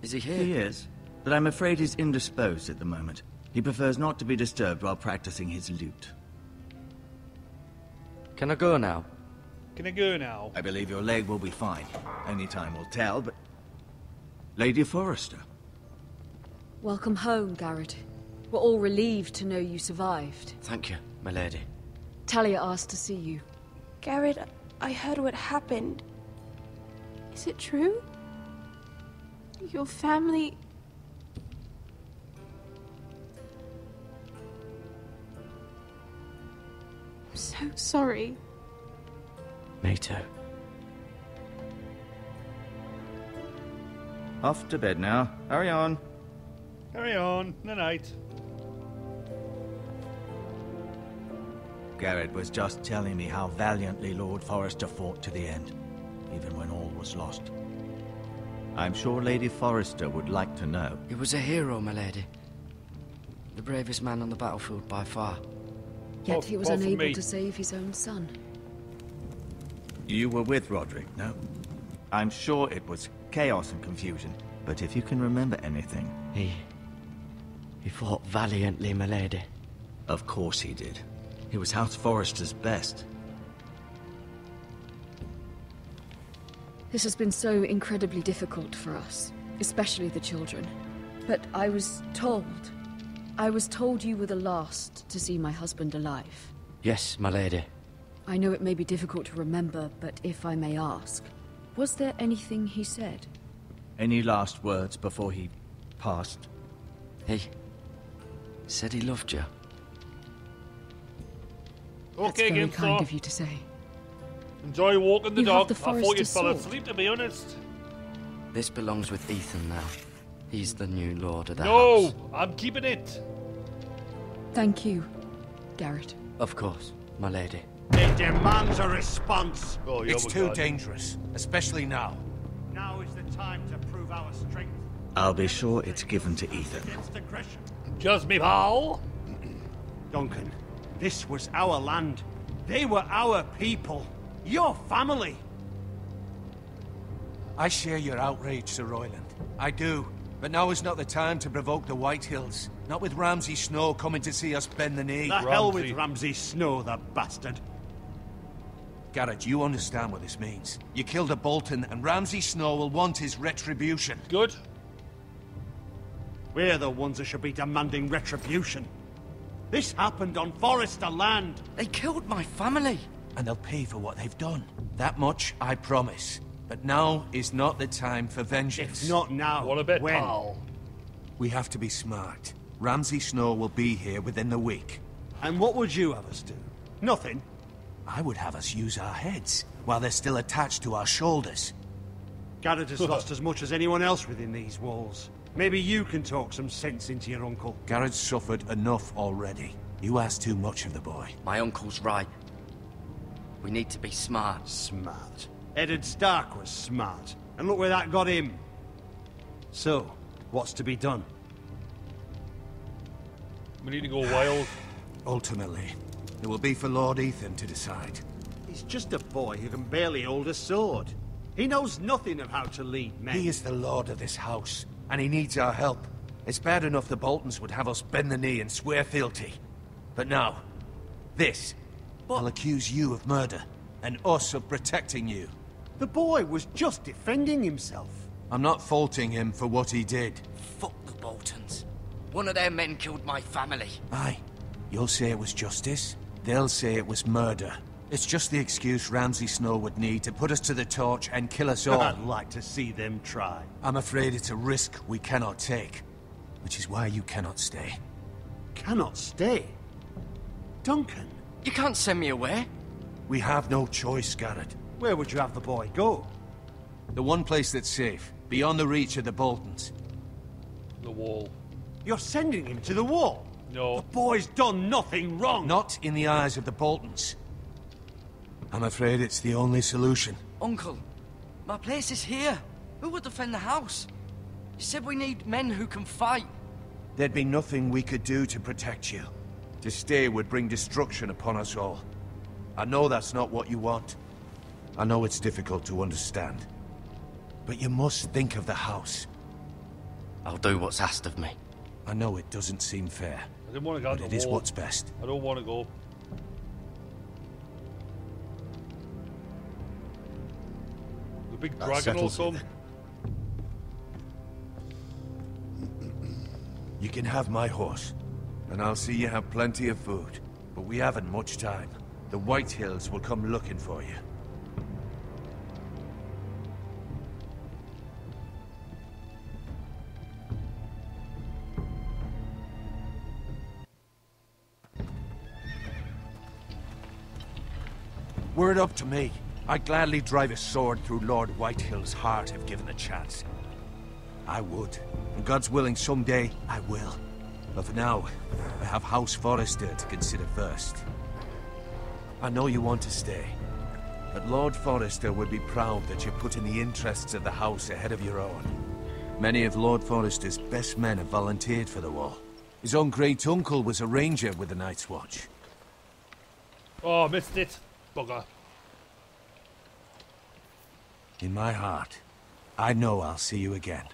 [SPEAKER 5] Is he here?
[SPEAKER 8] He is, but I'm afraid he's indisposed at the moment. He prefers not to be disturbed while practicing his lute.
[SPEAKER 5] Can I go now?
[SPEAKER 1] Can I go now?
[SPEAKER 8] I believe your leg will be fine. Only time will tell, but... Lady Forrester.
[SPEAKER 9] Welcome home, Garrett. We're all relieved to know you survived.
[SPEAKER 5] Thank you, my lady.
[SPEAKER 9] Talia asked to see you.
[SPEAKER 10] Garrett, I heard what happened. Is it true? Your family... I'm so sorry.
[SPEAKER 5] Me too.
[SPEAKER 8] Off to bed now. Hurry on.
[SPEAKER 1] Carry on. Good night.
[SPEAKER 8] Garrett was just telling me how valiantly Lord Forrester fought to the end, even when all was lost. I'm sure Lady Forrester would like to know.
[SPEAKER 5] He was a hero, my lady. The bravest man on the battlefield by far.
[SPEAKER 9] Yet he was unable
[SPEAKER 1] me.
[SPEAKER 9] to save his own son.
[SPEAKER 8] You were with Roderick, no? I'm sure it was chaos and confusion, but if you can remember anything...
[SPEAKER 5] He fought valiantly, my lady.
[SPEAKER 8] Of course he did. He was House Forrester's best.
[SPEAKER 9] This has been so incredibly difficult for us, especially the children. But I was told you were the last to see my husband alive.
[SPEAKER 5] Yes, my lady.
[SPEAKER 9] I know it may be difficult to remember, but if I may ask, was there anything he said?
[SPEAKER 8] Any last words before he passed?
[SPEAKER 5] He said he loved you.
[SPEAKER 9] That's
[SPEAKER 1] Okay,
[SPEAKER 9] very
[SPEAKER 1] again,
[SPEAKER 9] kind
[SPEAKER 1] sir.
[SPEAKER 9] of you to say.
[SPEAKER 1] Enjoy walking the
[SPEAKER 9] You have
[SPEAKER 1] dog.
[SPEAKER 9] the
[SPEAKER 1] I thought
[SPEAKER 9] Forrester
[SPEAKER 1] you'd fell
[SPEAKER 9] sword.
[SPEAKER 1] asleep, to be honest.
[SPEAKER 5] This belongs with Ethan now. He's the new lord of the
[SPEAKER 1] No,
[SPEAKER 5] house.
[SPEAKER 1] I'm keeping it.
[SPEAKER 9] Thank you, Garrett.
[SPEAKER 5] Of course, my lady.
[SPEAKER 6] It demands a response.
[SPEAKER 1] Oh, yeah,
[SPEAKER 7] It's
[SPEAKER 1] we
[SPEAKER 7] too
[SPEAKER 1] got it.
[SPEAKER 7] dangerous, especially now.
[SPEAKER 6] Now is the time to prove our strength
[SPEAKER 8] I'll be sure it's given to Ethan.
[SPEAKER 6] against aggression.
[SPEAKER 1] Just me, pal.
[SPEAKER 6] Duncan, this was our land. They were our people. Your family.
[SPEAKER 7] I share your outrage, Sir Royland. I do. But now is not the time to provoke the White Hills. Not with Ramsay Snow coming to see us bend the knee.
[SPEAKER 6] The hell with Ramsay Snow, the bastard.
[SPEAKER 7] Garrett, you understand what this means. You killed a Bolton, and Ramsay Snow will want his retribution.
[SPEAKER 1] Good.
[SPEAKER 6] We're the ones that should be demanding retribution. This happened on Forrester land.
[SPEAKER 5] They killed my family.
[SPEAKER 7] And they'll pay for what they've done. That much, I promise. But now is not the time for vengeance.
[SPEAKER 6] If not now,
[SPEAKER 1] What a bit,
[SPEAKER 6] when?
[SPEAKER 1] pal.
[SPEAKER 7] We have to be smart. Ramsay Snow will be here within the week.
[SPEAKER 6] And what would you have us do? Nothing. I would have us use our heads while they're still attached to our shoulders.
[SPEAKER 11] Garrett has lost as much as anyone else within these walls. Maybe you can talk some sense into your uncle.
[SPEAKER 6] Garrett's suffered enough already. You ask too much of the boy.
[SPEAKER 5] My uncle's right. We need to be smart.
[SPEAKER 11] Smart. Eddard Stark was smart. And look where that got him. So, what's to be done?
[SPEAKER 1] We need to go wild.
[SPEAKER 6] Ultimately, it will be for Lord Ethan to decide.
[SPEAKER 11] He's just a boy who can barely hold a sword. He knows nothing of how to lead men.
[SPEAKER 6] He is the lord of this house, and he needs our help. It's bad enough the Boltons would have us bend the knee and swear fealty. But now, this. I'll accuse you of murder, and us of protecting you.
[SPEAKER 11] The boy was just defending himself.
[SPEAKER 6] I'm not faulting him for what he did.
[SPEAKER 5] Fuck the Boltons. One of their men killed my family.
[SPEAKER 6] Aye. You'll say it was justice. They'll say it was murder. It's just the excuse Ramsay Snow would need to put us to the torch and kill us all.
[SPEAKER 11] I'd like to see them try.
[SPEAKER 6] I'm afraid it's a risk we cannot take. Which is why you cannot stay.
[SPEAKER 11] Cannot stay? Duncan?
[SPEAKER 5] You can't send me away.
[SPEAKER 6] We have no choice, Garrett.
[SPEAKER 11] Where would you have the boy go?
[SPEAKER 6] The one place that's safe, beyond the reach of the Boltons.
[SPEAKER 1] The wall.
[SPEAKER 11] You're sending him to the wall?
[SPEAKER 1] No.
[SPEAKER 11] The boy's done nothing wrong.
[SPEAKER 6] Not in the eyes of the Boltons. I'm afraid it's the only solution.
[SPEAKER 5] Uncle, my place is here. Who will defend the house? You said we need men who can fight.
[SPEAKER 6] There'd be nothing we could do to protect you. To stay would bring destruction upon us all. I know that's not what you want. I know it's difficult to understand. But you must think of the house.
[SPEAKER 5] I'll do what's asked of me.
[SPEAKER 6] I know it doesn't seem fair,
[SPEAKER 1] I didn't want to go on
[SPEAKER 6] but
[SPEAKER 1] the
[SPEAKER 6] it is
[SPEAKER 1] wall.
[SPEAKER 6] what's best.
[SPEAKER 1] I don't want to go. The big
[SPEAKER 6] That
[SPEAKER 1] dragon will
[SPEAKER 6] settles
[SPEAKER 1] come.
[SPEAKER 6] it. You can have my horse, and I'll see you have plenty of food. But we haven't much time. The White Hills will come looking for you. Were it up to me, I'd gladly drive a sword through Lord Whitehill's heart if given the chance. I would. And God's willing, someday I will. But for now, I have House Forrester to consider first. I know you want to stay, but Lord Forrester would be proud that you're putting the interests of the house ahead of your own. Many of Lord Forrester's best men have volunteered for the wall. His own great-uncle was a ranger with the Night's Watch.
[SPEAKER 1] Oh, missed it. Bugger.
[SPEAKER 6] In my heart, I know I'll see you again.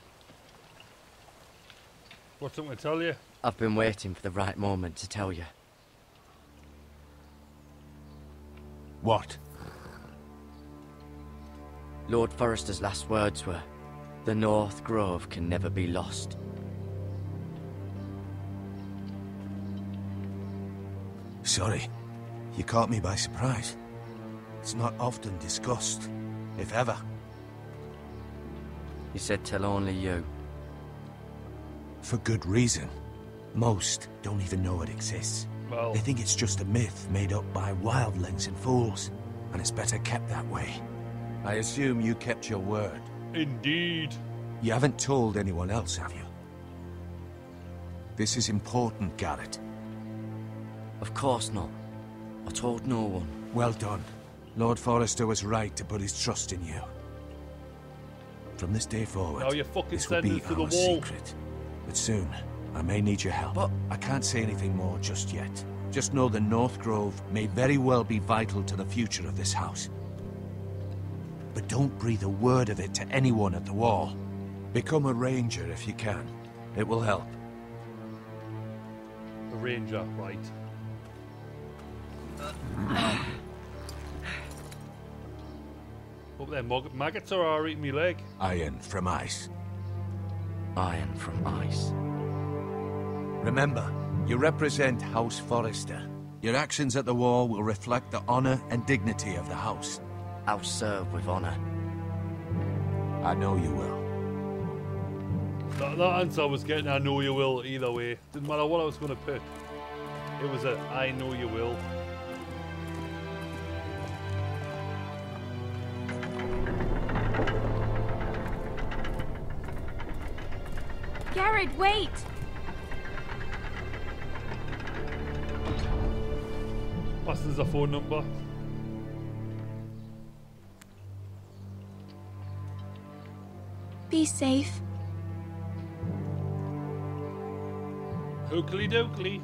[SPEAKER 1] What's something to tell you?
[SPEAKER 5] I've been waiting for the right moment to tell you.
[SPEAKER 6] What?
[SPEAKER 5] Lord Forrester's last words were, "The North Grove can never be lost."
[SPEAKER 6] Sorry, you caught me by surprise. It's not often discussed, if ever.
[SPEAKER 5] He said tell only you.
[SPEAKER 6] For good reason. Most don't even know it exists.
[SPEAKER 1] Well,
[SPEAKER 6] They think it's just a myth made up by wildlings and fools, and it's better kept that way. I assume you kept your word.
[SPEAKER 1] indeed.
[SPEAKER 6] You haven't told anyone else, have you? This is important, Garrett.
[SPEAKER 5] Of course not. I told no one.
[SPEAKER 6] Well done. Lord Forrester was right to put his trust in you. From this day forward,
[SPEAKER 1] Now you're fucking
[SPEAKER 6] this will
[SPEAKER 1] sending
[SPEAKER 6] be
[SPEAKER 1] us to the
[SPEAKER 6] our
[SPEAKER 1] wall.
[SPEAKER 6] secret. But soon, I may need your help.
[SPEAKER 5] But-
[SPEAKER 6] I can't say anything more just yet. Just know the North Grove may very well be vital to the future of this house. But don't breathe a word of it to anyone at the wall. Become a ranger if you can. It will help.
[SPEAKER 1] A ranger, right. Up there, maggots are eating me leg.
[SPEAKER 6] Iron from ice.
[SPEAKER 5] Iron from ice.
[SPEAKER 6] Remember, you represent House Forrester. Your actions at the wall will reflect the honor and dignity of the house.
[SPEAKER 5] I'll serve with honor.
[SPEAKER 6] I know you will.
[SPEAKER 1] That answer I was getting, I know you will, either way. Didn't matter what I was going to pick. It was a, I know you will.
[SPEAKER 10] Garrett, wait!
[SPEAKER 1] Plus, there's a phone number.
[SPEAKER 10] Be safe.
[SPEAKER 1] Hookly dokley.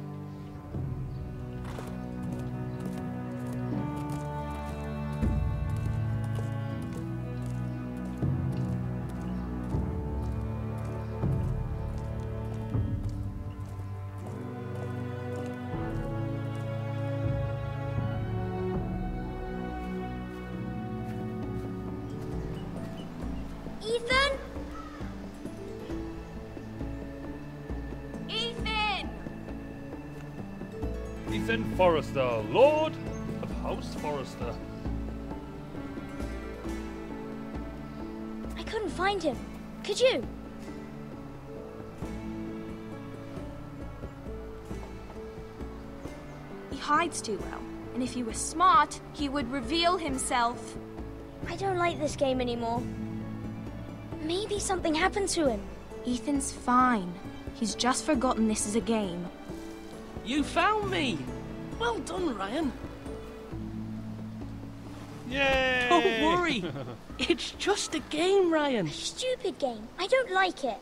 [SPEAKER 12] Ethan? Ethan!
[SPEAKER 1] Ethan Forrester, Lord of House Forrester.
[SPEAKER 12] I couldn't find him. Could you?
[SPEAKER 10] He hides too well, and if he were smart, he would reveal himself.
[SPEAKER 12] I don't like this game anymore. Maybe something happened to him.
[SPEAKER 10] Ethan's fine. He's just forgotten this is a game.
[SPEAKER 13] You found me! Well done, Ryan.
[SPEAKER 1] Yay!
[SPEAKER 13] Don't worry. It's just a game, Ryan.
[SPEAKER 12] Stupid game. I don't like it.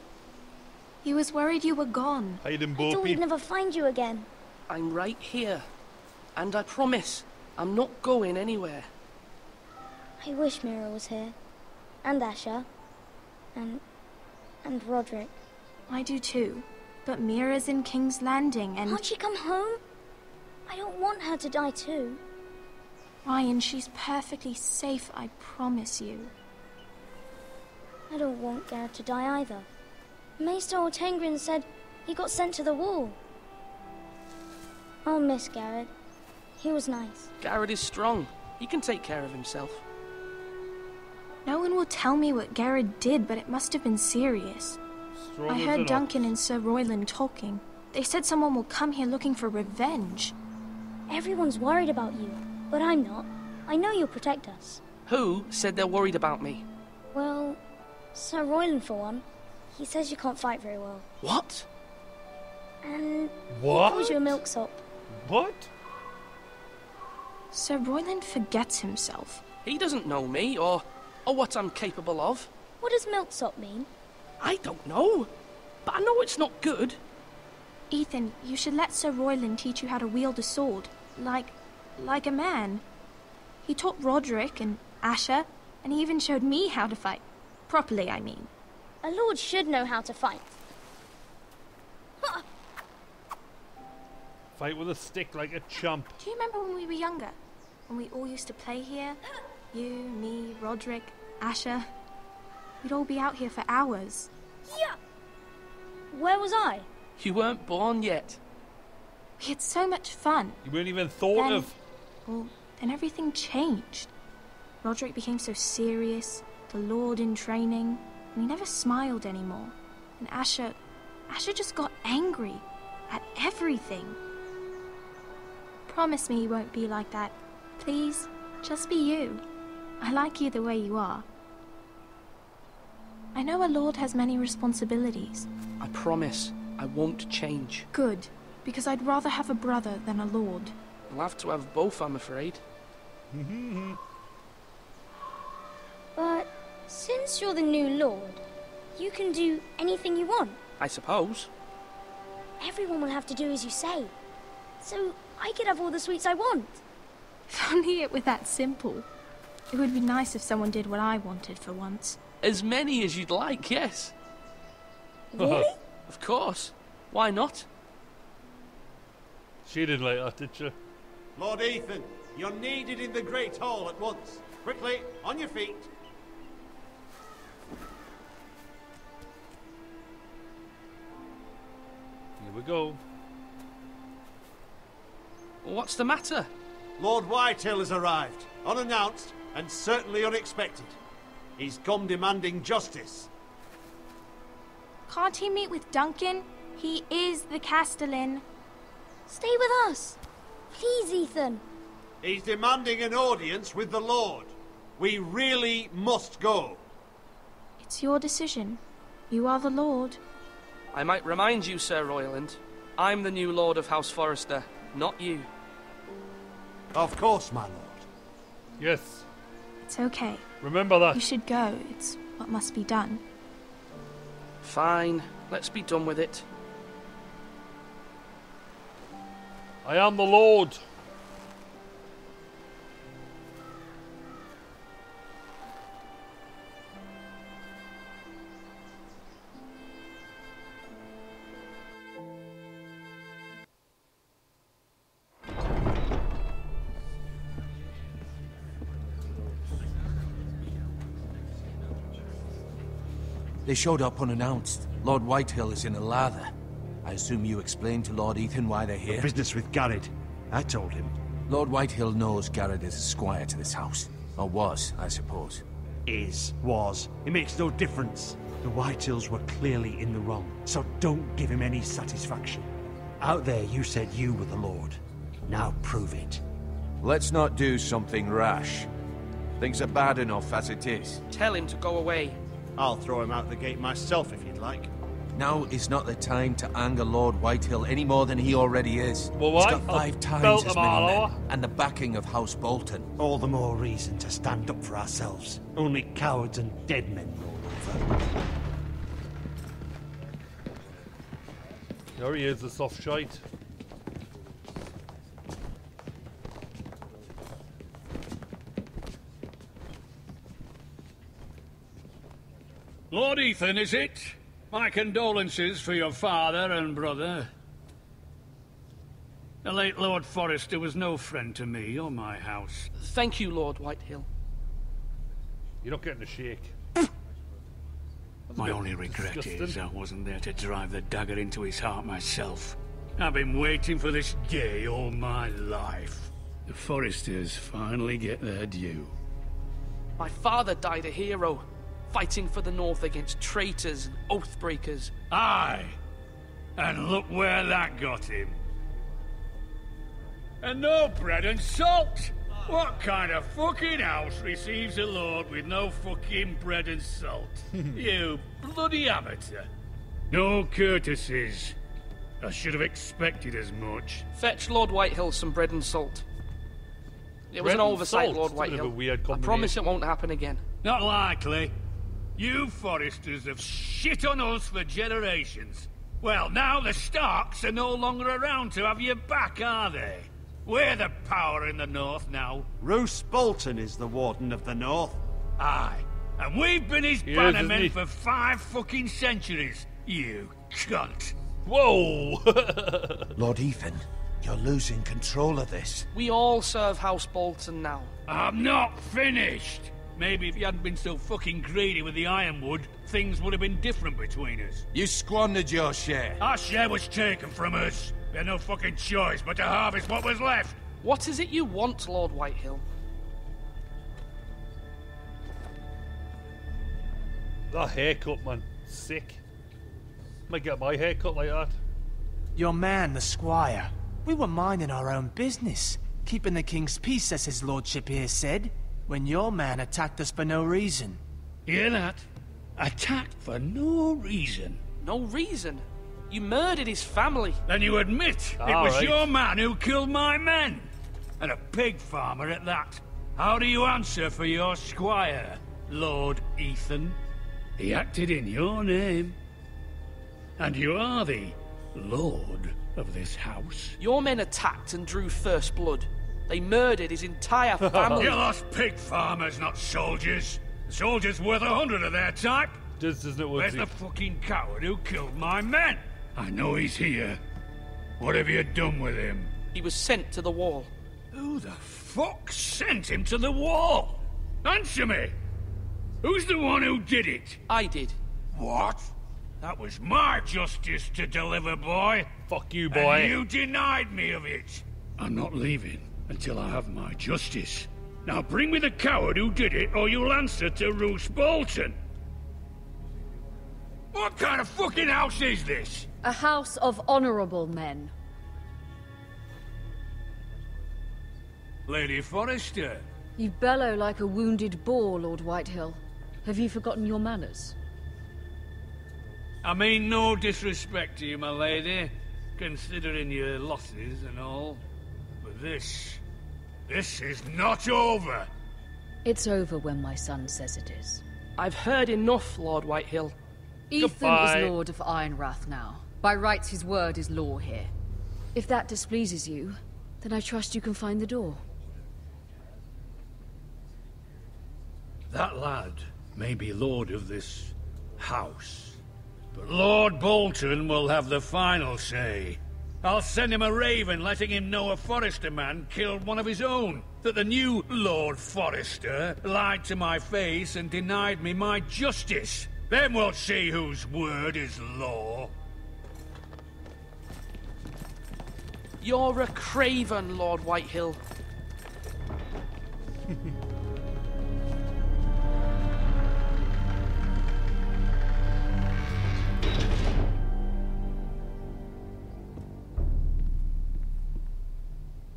[SPEAKER 10] He was worried you were gone.
[SPEAKER 1] Hiding
[SPEAKER 12] I thought we'd never find you again.
[SPEAKER 13] I'm right here. And I promise, I'm not going anywhere.
[SPEAKER 12] I wish Mira was here. And Asher. And Roderick.
[SPEAKER 10] I do too. But Mira's in King's Landing and...
[SPEAKER 12] Can't she come home? I don't want her to die too.
[SPEAKER 10] Ryan, she's perfectly safe, I promise you.
[SPEAKER 12] I don't want Garrett to die either. Maester Ortengrin said he got sent to the wall. I'll miss Garrett. He was nice.
[SPEAKER 13] Garrett is strong. He can take care of himself.
[SPEAKER 10] No one will tell me what Garrett did, but it must have been serious. I heard Duncan and Sir Royland talking. They said someone will come here looking for revenge.
[SPEAKER 12] Everyone's worried about you, but I'm not. I know you'll protect us.
[SPEAKER 13] Who said they're worried about me?
[SPEAKER 12] Well, Sir Royland for one. He says you can't fight very well.
[SPEAKER 13] What?
[SPEAKER 12] And
[SPEAKER 1] what?
[SPEAKER 12] He calls you a milksop.
[SPEAKER 1] What?
[SPEAKER 10] Sir Royland forgets himself.
[SPEAKER 13] He doesn't know me, or what I'm capable of.
[SPEAKER 12] What does milksop mean?
[SPEAKER 13] I don't know, but I know it's not good.
[SPEAKER 10] Ethan, you should let Sir Royland teach you how to wield a sword. Like a man. He taught Roderick and Asher, and he even showed me how to fight. Properly, I mean.
[SPEAKER 12] A lord should know how to fight.
[SPEAKER 1] Fight with a stick like a chump.
[SPEAKER 10] Do you remember when we were younger? When we all used to play here? You, me, Roderick, Asher. We'd all be out here for hours.
[SPEAKER 12] Yeah. Where was I?
[SPEAKER 13] You weren't born yet.
[SPEAKER 10] We had so much fun.
[SPEAKER 1] You weren't even thought of.
[SPEAKER 10] Well, then everything changed. Roderick became so serious, the Lord in training, and he never smiled anymore. And Asher just got angry at everything. Promise me you won't be like that. Please, just be you. I like you the way you are. I know a lord has many responsibilities.
[SPEAKER 13] I promise I won't change.
[SPEAKER 10] Good, because I'd rather have a brother than a lord.
[SPEAKER 13] I'll have to have both, I'm afraid.
[SPEAKER 12] But since you're the new lord, you can do anything you want.
[SPEAKER 13] I suppose.
[SPEAKER 12] Everyone will have to do as you say. So I could have all the sweets I want.
[SPEAKER 10] If only it were that simple. It would be nice if someone did what I wanted for once.
[SPEAKER 13] As many as you'd like, yes.
[SPEAKER 12] Really?
[SPEAKER 13] Of course. Why not?
[SPEAKER 1] She didn't like that, did she?
[SPEAKER 11] Lord Ethan, you're needed in the Great Hall at once. Quickly, on your feet.
[SPEAKER 1] Here we go.
[SPEAKER 13] What's the matter?
[SPEAKER 11] Lord Whitehill has arrived, unannounced and certainly unexpected. He's come demanding justice.
[SPEAKER 10] Can't he meet with Duncan? He is the Castellan.
[SPEAKER 12] Stay with us. Please, Ethan.
[SPEAKER 11] He's demanding an audience with the Lord. We really must go.
[SPEAKER 10] It's your decision. You are the Lord.
[SPEAKER 13] I might remind you, Sir Royland, I'm the new Lord of House Forrester, not you.
[SPEAKER 11] Of course, my lord.
[SPEAKER 1] Yes.
[SPEAKER 10] It's okay.
[SPEAKER 1] Remember that.
[SPEAKER 10] You should go. It's what must be done.
[SPEAKER 13] Fine. Let's be done with it.
[SPEAKER 1] I am the Lord.
[SPEAKER 6] They showed up unannounced. Lord Whitehill is in a lather. I assume you explained to Lord Ethan why they're here?
[SPEAKER 11] The business with Garrett. I told him.
[SPEAKER 6] Lord Whitehill knows Garrett is a squire to this house. Or was, I suppose.
[SPEAKER 11] Was. It makes no difference. The Whitehills were clearly in the wrong, so don't give him any satisfaction. Out there you said you were the Lord. Now prove it.
[SPEAKER 6] Let's not do something rash. Things are bad enough as it is.
[SPEAKER 13] Tell him to go away.
[SPEAKER 11] I'll throw him out the gate myself if you'd like.
[SPEAKER 6] Now is not the time to anger Lord Whitehill any more than he already is.
[SPEAKER 1] Well,
[SPEAKER 6] He's
[SPEAKER 1] why?
[SPEAKER 6] got 5 times
[SPEAKER 1] belt
[SPEAKER 6] as
[SPEAKER 1] them
[SPEAKER 6] many
[SPEAKER 1] all
[SPEAKER 6] men, and the backing of House Bolton.
[SPEAKER 11] All the more reason to stand up for ourselves. Only cowards and dead men roll over.
[SPEAKER 1] There he is, the soft shite.
[SPEAKER 3] Lord Ethan, is it? My condolences for your father and brother. The late Lord Forrester was no friend to me or my house.
[SPEAKER 13] Thank you, Lord Whitehill.
[SPEAKER 1] You're not getting a shake.
[SPEAKER 3] My only regret
[SPEAKER 1] disgusting.
[SPEAKER 3] is I wasn't there to drive the dagger into his heart myself. I've been waiting for this day all my life. The Forresters finally get their due.
[SPEAKER 13] My father died a hero, fighting for the North against traitors and oath-breakers.
[SPEAKER 3] Aye! And look where that got him. And no bread and salt! What kind of fucking house receives a lord with no fucking bread and salt? You bloody amateur. No courtesies. I should have expected as much.
[SPEAKER 13] Fetch Lord Whitehill some bread and salt. It was
[SPEAKER 1] Bread
[SPEAKER 13] an
[SPEAKER 1] and
[SPEAKER 13] oversight,
[SPEAKER 1] salt?
[SPEAKER 13] Lord
[SPEAKER 1] It's a bit of a
[SPEAKER 13] Whitehill.
[SPEAKER 1] weird
[SPEAKER 13] I promise it won't happen again.
[SPEAKER 3] Not likely. You Forresters have shit on us for generations. Well, now the Starks are no longer around to have your back, are they? We're the power in the North now.
[SPEAKER 11] Roose Bolton is the Warden of the North.
[SPEAKER 3] Aye. And we've been his
[SPEAKER 1] He is,
[SPEAKER 3] bannermen
[SPEAKER 1] isn't he?
[SPEAKER 3] for 5 fucking centuries. You cunt.
[SPEAKER 1] Whoa!
[SPEAKER 6] Lord Ethan, you're losing control of this.
[SPEAKER 13] We all serve House Bolton now.
[SPEAKER 3] I'm not finished. Maybe if you hadn't been so fucking greedy with the ironwood, things would have been different between us.
[SPEAKER 6] You squandered your share.
[SPEAKER 3] Our share was taken from us. We had no fucking choice but to harvest what was left.
[SPEAKER 13] What is it you want, Lord Whitehill?
[SPEAKER 1] That haircut, man. Sick. Might get my haircut like that.
[SPEAKER 14] Your man, the squire. We were minding our own business, keeping the king's peace, as his lordship here said, when your man attacked us for no reason.
[SPEAKER 3] Hear that? Attacked for no reason.
[SPEAKER 13] No reason? You murdered his family.
[SPEAKER 3] Then you admit it was your man who killed my men. And a pig farmer at that. How do you answer for your squire, Lord Ethan? He acted in your name. And you are the Lord of this house.
[SPEAKER 13] Your men attacked and drew first blood. They murdered his entire family.
[SPEAKER 3] You lost pig farmers, not soldiers. The soldiers worth 100 of their type. Where's the fucking coward who killed my men? I know he's here. What have you done with him?
[SPEAKER 13] He was sent to the wall.
[SPEAKER 3] Who the fuck sent him to the wall? Answer me! Who's the one who did it?
[SPEAKER 13] I did.
[SPEAKER 3] What? That was my justice to deliver, boy.
[SPEAKER 1] Fuck you, boy.
[SPEAKER 3] And you denied me of it. I'm not leaving until I have my justice. Now bring me the coward who did it, or you'll answer to Roose Bolton. What kind of fucking house is this?
[SPEAKER 9] A house of honorable men.
[SPEAKER 3] Lady Forrester.
[SPEAKER 9] You bellow like a wounded boar, Lord Whitehill. Have you forgotten your manners?
[SPEAKER 3] I mean no disrespect to you, my lady, considering your losses and all. But this is not over.
[SPEAKER 9] It's over when my son says it is.
[SPEAKER 13] I've heard enough, Lord Whitehill.
[SPEAKER 9] Ethan
[SPEAKER 1] Goodbye.
[SPEAKER 9] is Lord of Ironrath now. By rights, his word is law here. If that displeases you, then I trust you can find the door.
[SPEAKER 3] That lad may be lord of this house, but Lord Bolton will have the final say. I'll send him a raven letting him know a Forrester man killed one of his own. That the new Lord Forrester lied to my face and denied me my justice. Then we'll see whose word is law.
[SPEAKER 13] You're a craven, Lord Whitehill.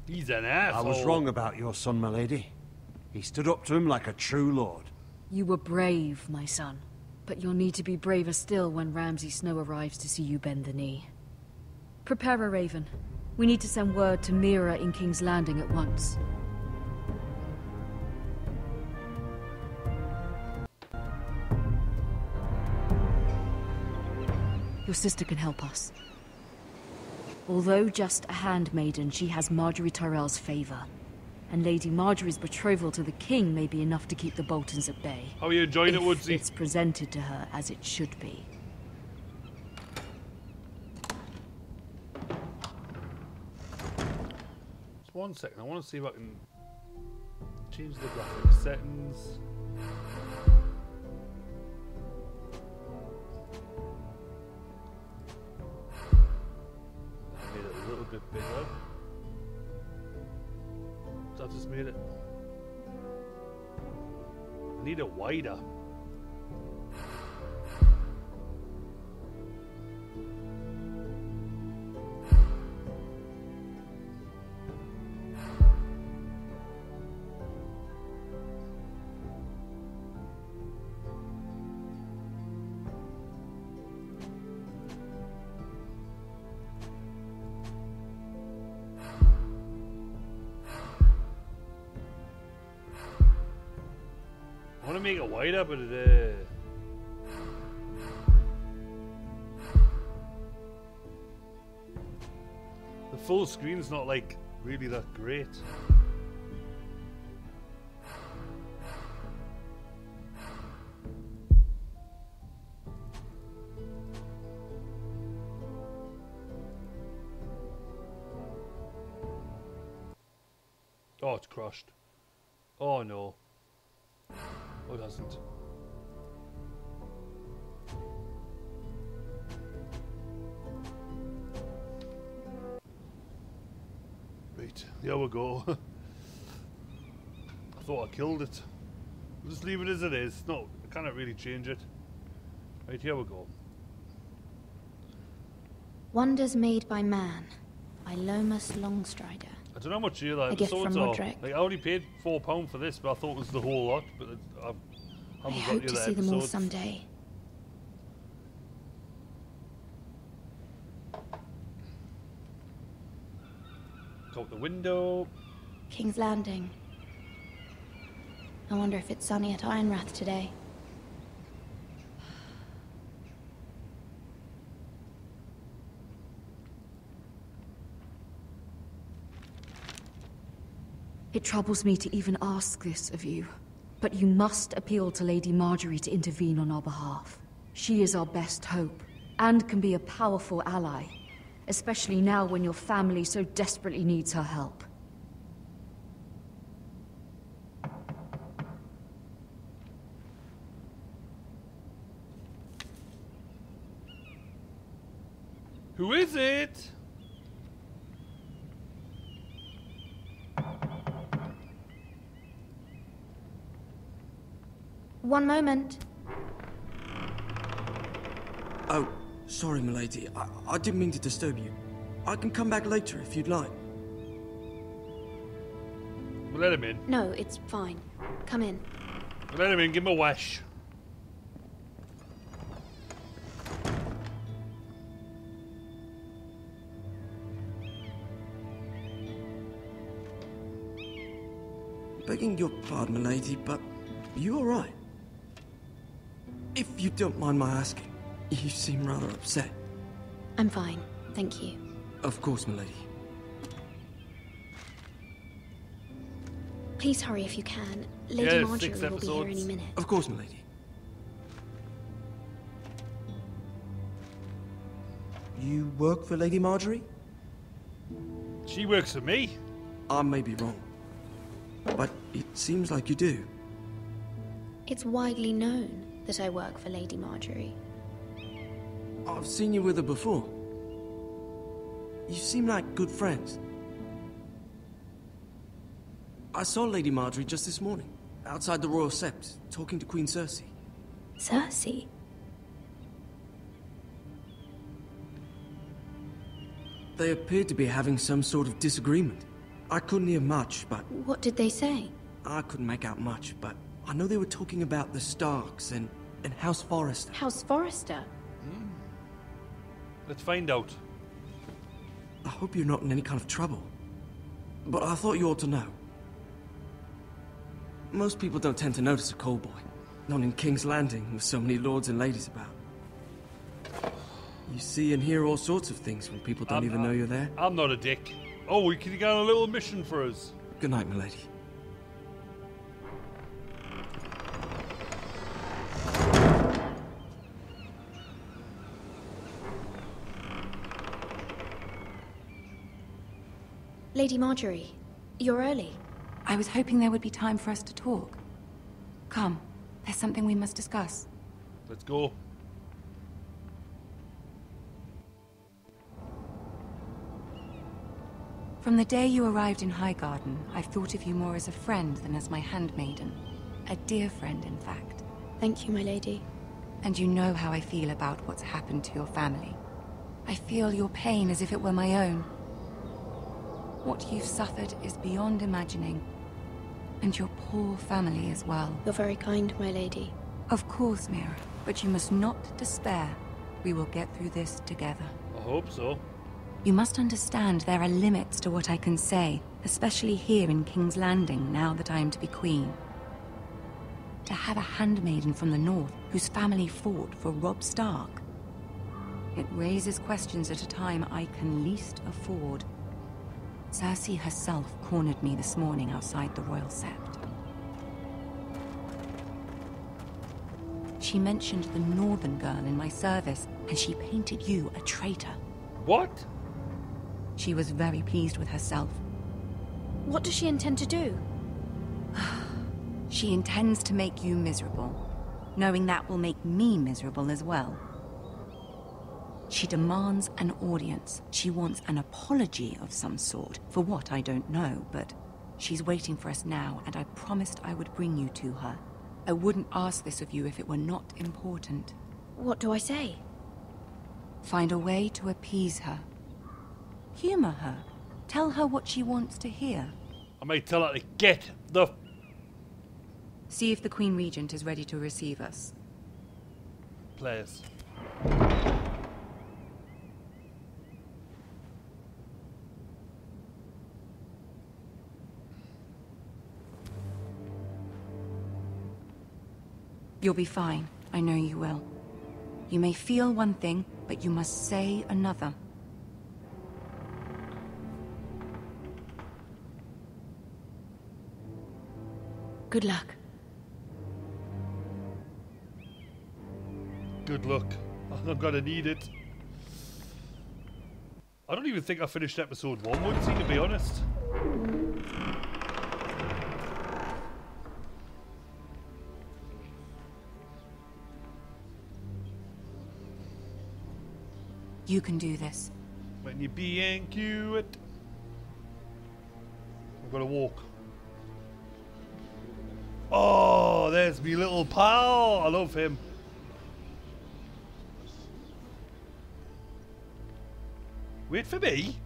[SPEAKER 1] He's an asshole.
[SPEAKER 11] I was wrong about your son, my lady. He stood up to him like a true lord.
[SPEAKER 9] You were brave, my son. But you'll need to be braver still when Ramsay Snow arrives to see you bend the knee. Prepare a raven. We need to send word to Mira in King's Landing at once. Your sister can help us. Although just a handmaiden, she has Marjorie Tyrell's favor. And Lady Marjorie's betrothal to the king may be enough to keep the Boltons at bay.
[SPEAKER 1] How are you enjoying it,
[SPEAKER 9] if
[SPEAKER 1] Woodsy?
[SPEAKER 9] it's presented to her as it should be.
[SPEAKER 1] Just 1 second, I want to see if I can change the graphic settings. I made it a little bit bigger. That just made it. I need it wider. I want to make it wider, but the full screen's not like really that great. Oh, it's crushed. Oh no. Oh, it hasn't. Right, there we go. I thought I killed it. We'll just leave it as it is. No, I cannot really change it. Right, here we go.
[SPEAKER 15] Wonders Made by Man by Lomas Longstrider.
[SPEAKER 1] I don't know how much you like.
[SPEAKER 15] A gift from Roderick.
[SPEAKER 1] Like, I only paid £4 for this, but I thought it was the whole lot. But
[SPEAKER 15] I hope to see them all someday.
[SPEAKER 1] Go out the window.
[SPEAKER 15] King's Landing. I wonder if it's sunny at Ironrath today.
[SPEAKER 9] It troubles me to even ask this of you, but you must appeal to Lady Marjorie to intervene on our behalf. She is our best hope, and can be a powerful ally, especially now when your family so desperately needs her help.
[SPEAKER 1] Who is it?
[SPEAKER 15] One moment.
[SPEAKER 5] Oh, sorry, milady. I didn't mean to disturb you. I can come back later if you'd like.
[SPEAKER 1] We'll let him in.
[SPEAKER 15] No, it's fine. Come in.
[SPEAKER 1] We'll let him in, give him a wash.
[SPEAKER 5] Begging your pardon, milady, but are you alright? If you don't mind my asking, you seem rather upset.
[SPEAKER 15] I'm fine, thank you.
[SPEAKER 5] Of course, milady.
[SPEAKER 15] Please hurry if you can. Lady Marjorie will be here any minute.
[SPEAKER 5] Of course, milady. You work for Lady Marjorie?
[SPEAKER 1] She works for me.
[SPEAKER 5] I may be wrong, but it seems like you do.
[SPEAKER 15] It's widely known that I work for Lady Marjorie.
[SPEAKER 5] I've seen you with her before. You seem like good friends. I saw Lady Marjorie just this morning, outside the Royal Sept, talking to Queen Cersei.
[SPEAKER 15] Cersei?
[SPEAKER 5] They appeared to be having some sort of disagreement. I couldn't hear much, but...
[SPEAKER 15] What did they say?
[SPEAKER 5] I couldn't make out much, but I know they were talking about the Starks and House Forrester.
[SPEAKER 15] House Forrester?
[SPEAKER 1] Let's find out.
[SPEAKER 5] I hope you're not in any kind of trouble. But I thought you ought to know. Most people don't tend to notice a callboy. Not in King's Landing, with so many lords and ladies about. You see and hear all sorts of things when people don't even know you're there.
[SPEAKER 1] I'm not a dick. Oh, we can go on a little mission for us.
[SPEAKER 5] Good night, milady.
[SPEAKER 15] Lady Marjorie, you're early.
[SPEAKER 16] I was hoping there would be time for us to talk. Come, there's something we must discuss.
[SPEAKER 1] Let's go.
[SPEAKER 16] From the day you arrived in Highgarden, I've thought of you more as a friend than as my handmaiden. A dear friend, in fact.
[SPEAKER 15] Thank you, my lady.
[SPEAKER 16] And you know how I feel about what's happened to your family. I feel your pain as if it were my own. What you've suffered is beyond imagining. And your poor family as well.
[SPEAKER 15] You're very kind, my lady.
[SPEAKER 16] Of course, Mira, but you must not despair. We will get through this together.
[SPEAKER 1] I hope so.
[SPEAKER 16] You must understand there are limits to what I can say, especially here in King's Landing, now that I am to be queen. To have a handmaiden from the north whose family fought for Robb Stark. It raises questions at a time I can least afford. Cersei herself cornered me this morning outside the Royal Sept. She mentioned the northern girl in my service, and she painted you a traitor.
[SPEAKER 1] What?
[SPEAKER 16] She was very pleased with herself.
[SPEAKER 15] What does she intend to do?
[SPEAKER 16] She intends to make you miserable, knowing that will make me miserable as well. She demands an audience. She wants an apology of some sort, for what I don't know, but she's waiting for us now, and I promised I would bring you to her. I wouldn't ask this of you if it were not important.
[SPEAKER 15] What do I say?
[SPEAKER 16] Find a way to appease her. Humor her. Tell her what she wants to hear.
[SPEAKER 1] I may tell her to get the...
[SPEAKER 16] See if the Queen Regent is ready to receive us.
[SPEAKER 1] Players.
[SPEAKER 16] You'll be fine. I know you will. You may feel one thing, but you must say another.
[SPEAKER 15] Good luck.
[SPEAKER 1] Good luck. I'm gonna need it. I don't even think I finished episode 1, Woodsy, to be honest.
[SPEAKER 16] You can do this.
[SPEAKER 1] When you're being cute. I've got to walk. Oh, there's me little pal. I love him. Wait for me.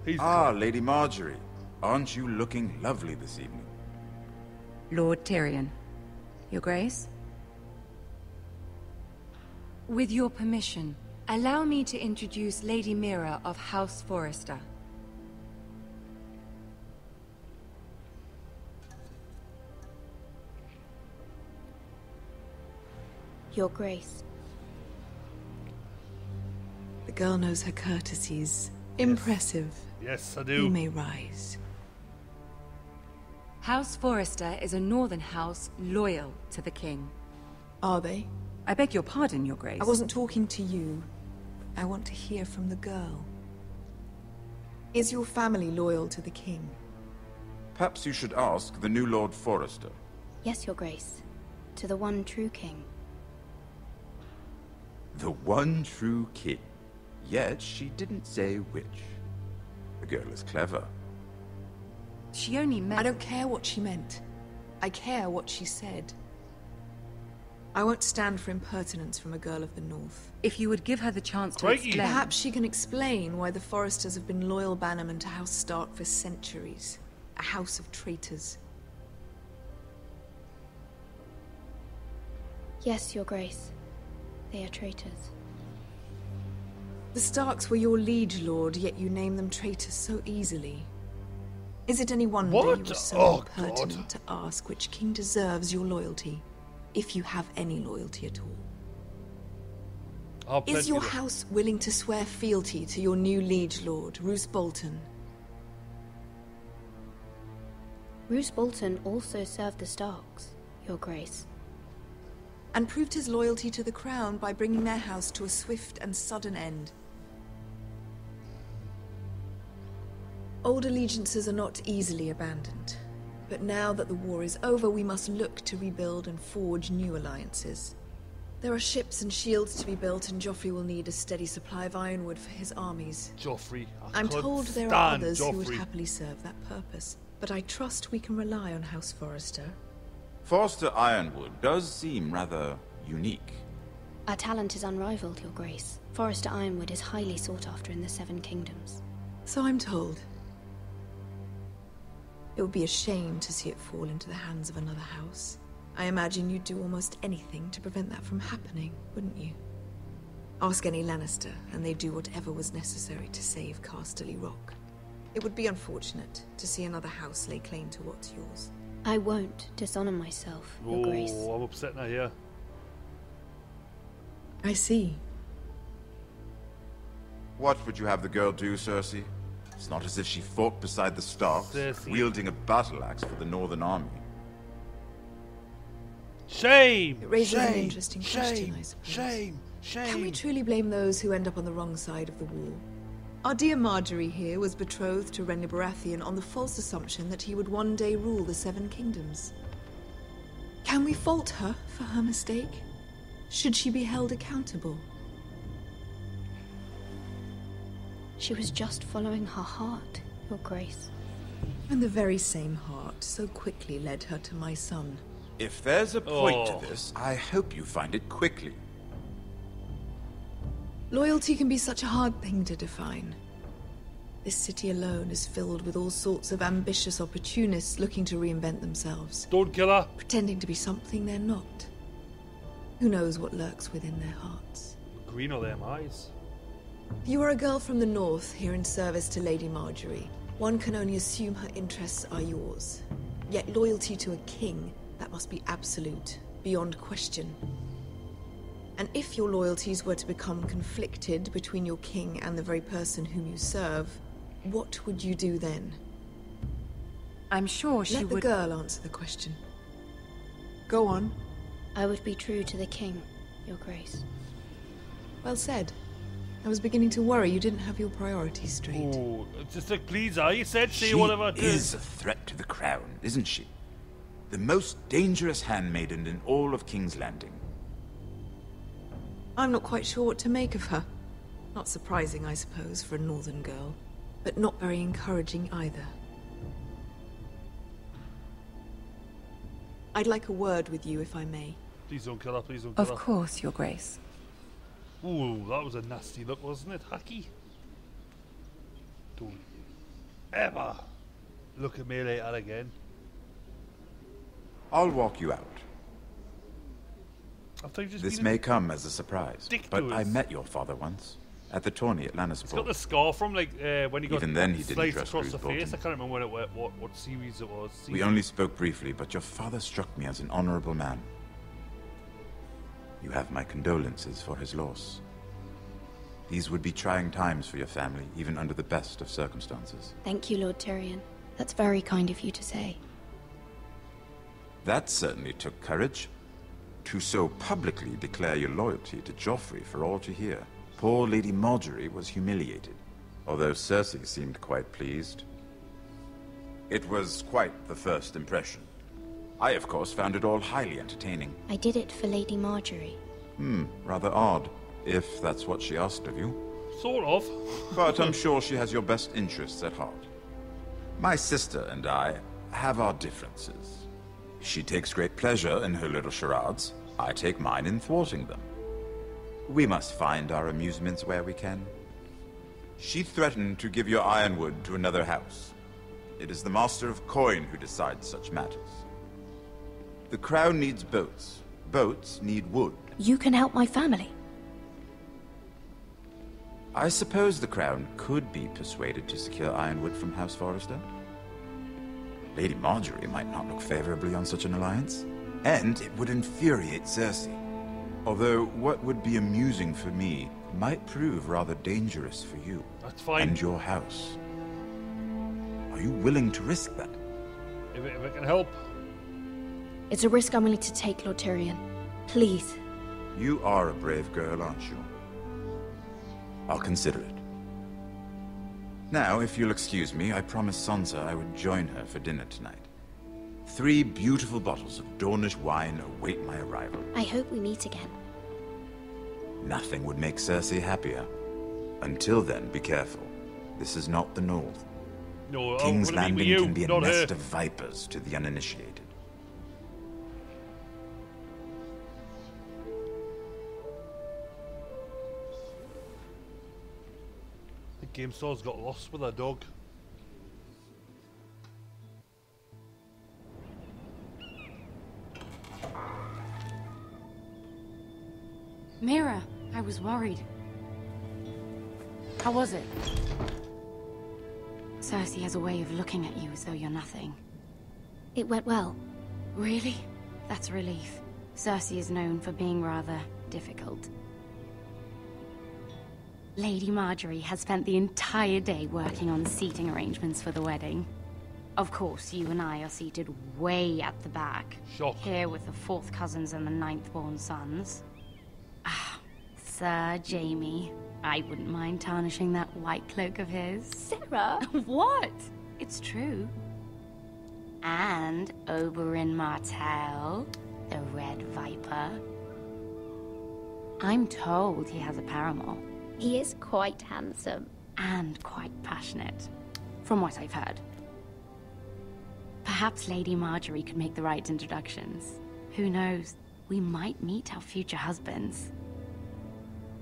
[SPEAKER 17] Lady Marjorie. Aren't you looking lovely this evening?
[SPEAKER 16] Lord Tyrion. Your Grace? With your permission, allow me to introduce Lady Mira of House Forrester.
[SPEAKER 15] Your Grace.
[SPEAKER 18] The girl knows her courtesies. Impressive.
[SPEAKER 1] Yes, I do.
[SPEAKER 18] You may rise.
[SPEAKER 16] House Forrester is a northern house loyal to the king.
[SPEAKER 18] Are they?
[SPEAKER 16] I beg your pardon, Your Grace.
[SPEAKER 18] I wasn't talking to you. I want to hear from the girl. Is your family loyal to the king?
[SPEAKER 17] Perhaps you should ask the new Lord Forrester.
[SPEAKER 15] Yes, Your Grace. To the one true king.
[SPEAKER 17] The one true king. Yet she didn't say which. The girl is clever.
[SPEAKER 16] She only meant...
[SPEAKER 18] I don't care what she meant. I care what she said. I won't stand for impertinence from a girl of the North.
[SPEAKER 16] If you would give her the chance to
[SPEAKER 18] Crikey.
[SPEAKER 16] explain...
[SPEAKER 18] Perhaps she can explain why the Forresters have been loyal bannermen to House Stark for centuries. A house of traitors.
[SPEAKER 15] Yes, Your Grace. They are traitors.
[SPEAKER 18] The Starks were your liege lord, yet you name them traitors so easily. Is it any wonder you were so impertinent to ask which king deserves your loyalty, if you have any loyalty at all? Is your house willing to swear fealty to your new liege lord, Roose Bolton?
[SPEAKER 15] Roose Bolton also served the Starks, Your Grace.
[SPEAKER 18] And proved his loyalty to the crown by bringing their house to a swift and sudden end. Old allegiances are not easily abandoned, but now that the war is over, we must look to rebuild and forge new alliances. There are ships and shields to be built, and Joffrey will need a steady supply of ironwood for his armies.
[SPEAKER 1] Joffrey.
[SPEAKER 18] I'm told there are others who would happily serve that purpose, but I trust we can rely on House Forrester.
[SPEAKER 17] Forrester Ironwood does seem rather unique.
[SPEAKER 15] Our talent is unrivaled, Your Grace. Forrester Ironwood is highly sought after in the Seven Kingdoms.
[SPEAKER 18] So I'm told. It would be a shame to see it fall into the hands of another house. I imagine you'd do almost anything to prevent that from happening, wouldn't you? Ask any Lannister, and they'd do whatever was necessary to save Casterly Rock. It would be unfortunate to see another house lay claim to what's yours.
[SPEAKER 15] I won't dishonor myself, Your Grace.
[SPEAKER 1] Oh, I'm upset now, yeah.
[SPEAKER 18] I see.
[SPEAKER 17] What would you have the girl do, Cersei? It's not as if she fought beside the Starks, wielding a battle axe for the Northern Army.
[SPEAKER 1] Shame!
[SPEAKER 18] It raises an interesting question, I suppose.
[SPEAKER 1] Shame!
[SPEAKER 18] Can we truly blame those who end up on the wrong side of the war? Our dear Marjorie here was betrothed to Renly Baratheon on the false assumption that he would one day rule the Seven Kingdoms. Can we fault her for her mistake? Should she be held accountable?
[SPEAKER 15] She was just following her heart, Your Grace.
[SPEAKER 18] And the very same heart so quickly led her to my son.
[SPEAKER 17] If there's a point to this, I hope you find it quickly.
[SPEAKER 18] Loyalty can be such a hard thing to define. This city alone is filled with all sorts of ambitious opportunists looking to reinvent themselves.
[SPEAKER 1] Don't kill her.
[SPEAKER 18] Pretending to be something they're not. Who knows what lurks within their hearts?
[SPEAKER 1] Green are them eyes.
[SPEAKER 18] You are a girl from the north, here in service to Lady Marjorie. One can only assume her interests are yours. Yet loyalty to a king, that must be absolute, beyond question. And if your loyalties were to become conflicted between your king and the very person whom you serve, what would you do then?
[SPEAKER 16] I'm sure she would...
[SPEAKER 18] Let the girl answer the question. Go on.
[SPEAKER 15] I would be true to the king, Your Grace.
[SPEAKER 18] Well said. I was beginning to worry you didn't have your priorities straight.
[SPEAKER 1] Oh, just like, please, you said say whatever.
[SPEAKER 17] She is a threat to the crown, isn't she? The most dangerous handmaiden in all of King's Landing.
[SPEAKER 18] I'm not quite sure what to make of her. Not surprising, I suppose, for a northern girl, but not very encouraging either. I'd like a word with you, if I may.
[SPEAKER 1] Please don't kill her, please don't kill her.
[SPEAKER 16] Of course, Your Grace.
[SPEAKER 1] Ooh, that was a nasty look, wasn't it, Hacky? Don't ever look at me like that again.
[SPEAKER 17] I'll walk you out.
[SPEAKER 1] This
[SPEAKER 17] may come as a surprise, but I met your father once at the tourney at Lannisport.
[SPEAKER 1] He's got the scar from when he got
[SPEAKER 17] Even then he didn't
[SPEAKER 1] sliced
[SPEAKER 17] trust
[SPEAKER 1] across
[SPEAKER 17] Roose
[SPEAKER 1] the face.
[SPEAKER 17] Bolton.
[SPEAKER 1] I can't remember what series it was.
[SPEAKER 17] We only spoke briefly, but your father struck me as an honorable man. You have my condolences for his loss. These would be trying times for your family, even under the best of circumstances.
[SPEAKER 15] Thank you, Lord Tyrion. That's very kind of you to say.
[SPEAKER 17] That certainly took courage. To so publicly declare your loyalty to Joffrey for all to hear. Poor Lady Marjorie was humiliated, although Cersei seemed quite pleased. It was quite the first impression. I, of course, found it all highly entertaining.
[SPEAKER 15] I did it for Lady Marjorie.
[SPEAKER 17] Rather odd, if that's what she asked of you.
[SPEAKER 1] Sort of.
[SPEAKER 17] But I'm sure she has your best interests at heart. My sister and I have our differences. She takes great pleasure in her little charades. I take mine in thwarting them. We must find our amusements where we can. She threatened to give your ironwood to another house. It is the Master of Coin who decides such matters. The crown needs boats. Boats need wood.
[SPEAKER 15] You can help my family.
[SPEAKER 17] I suppose the crown could be persuaded to secure ironwood from House Forrester. Lady Marjorie might not look favorably on such an alliance, and it would infuriate Cersei. Although what would be amusing for me might prove rather dangerous for you.
[SPEAKER 1] That's fine.
[SPEAKER 17] And your house. Are you willing to risk that?
[SPEAKER 1] If it can help.
[SPEAKER 15] It's a risk I'm willing to take, Lord Tyrion. Please.
[SPEAKER 17] You are a brave girl, aren't you? I'll consider it. Now, if you'll excuse me, I promised Sansa I would join her for dinner tonight. 3 beautiful bottles of Dornish wine await my arrival.
[SPEAKER 15] I hope we meet again.
[SPEAKER 17] Nothing would make Cersei happier. Until then, be careful. This is not the North.
[SPEAKER 1] No,
[SPEAKER 17] King's Landing can be a
[SPEAKER 1] not
[SPEAKER 17] nest
[SPEAKER 1] her.
[SPEAKER 17] of vipers to the uninitiated.
[SPEAKER 1] The game stars got lost with her dog.
[SPEAKER 16] Mira, I was worried. How was it? Cersei has a way of looking at you as though you're nothing.
[SPEAKER 15] It went well.
[SPEAKER 16] Really? That's a relief. Cersei is known for being rather difficult. Lady Marjorie has spent the entire day working on seating arrangements for the wedding. Of course, you and I are seated way at the back.
[SPEAKER 1] Shock.
[SPEAKER 16] Here with the 4th cousins and the 9th-born sons. Ah, Sir Jaime. I wouldn't mind tarnishing that white cloak of his.
[SPEAKER 15] Sarah!
[SPEAKER 16] What? It's true. And Oberyn Martell, the Red Viper. I'm told he has a paramour.
[SPEAKER 15] He is quite handsome.
[SPEAKER 16] And quite passionate, from what I've heard. Perhaps Lady Marjorie could make the right introductions. Who knows? We might meet our future husbands.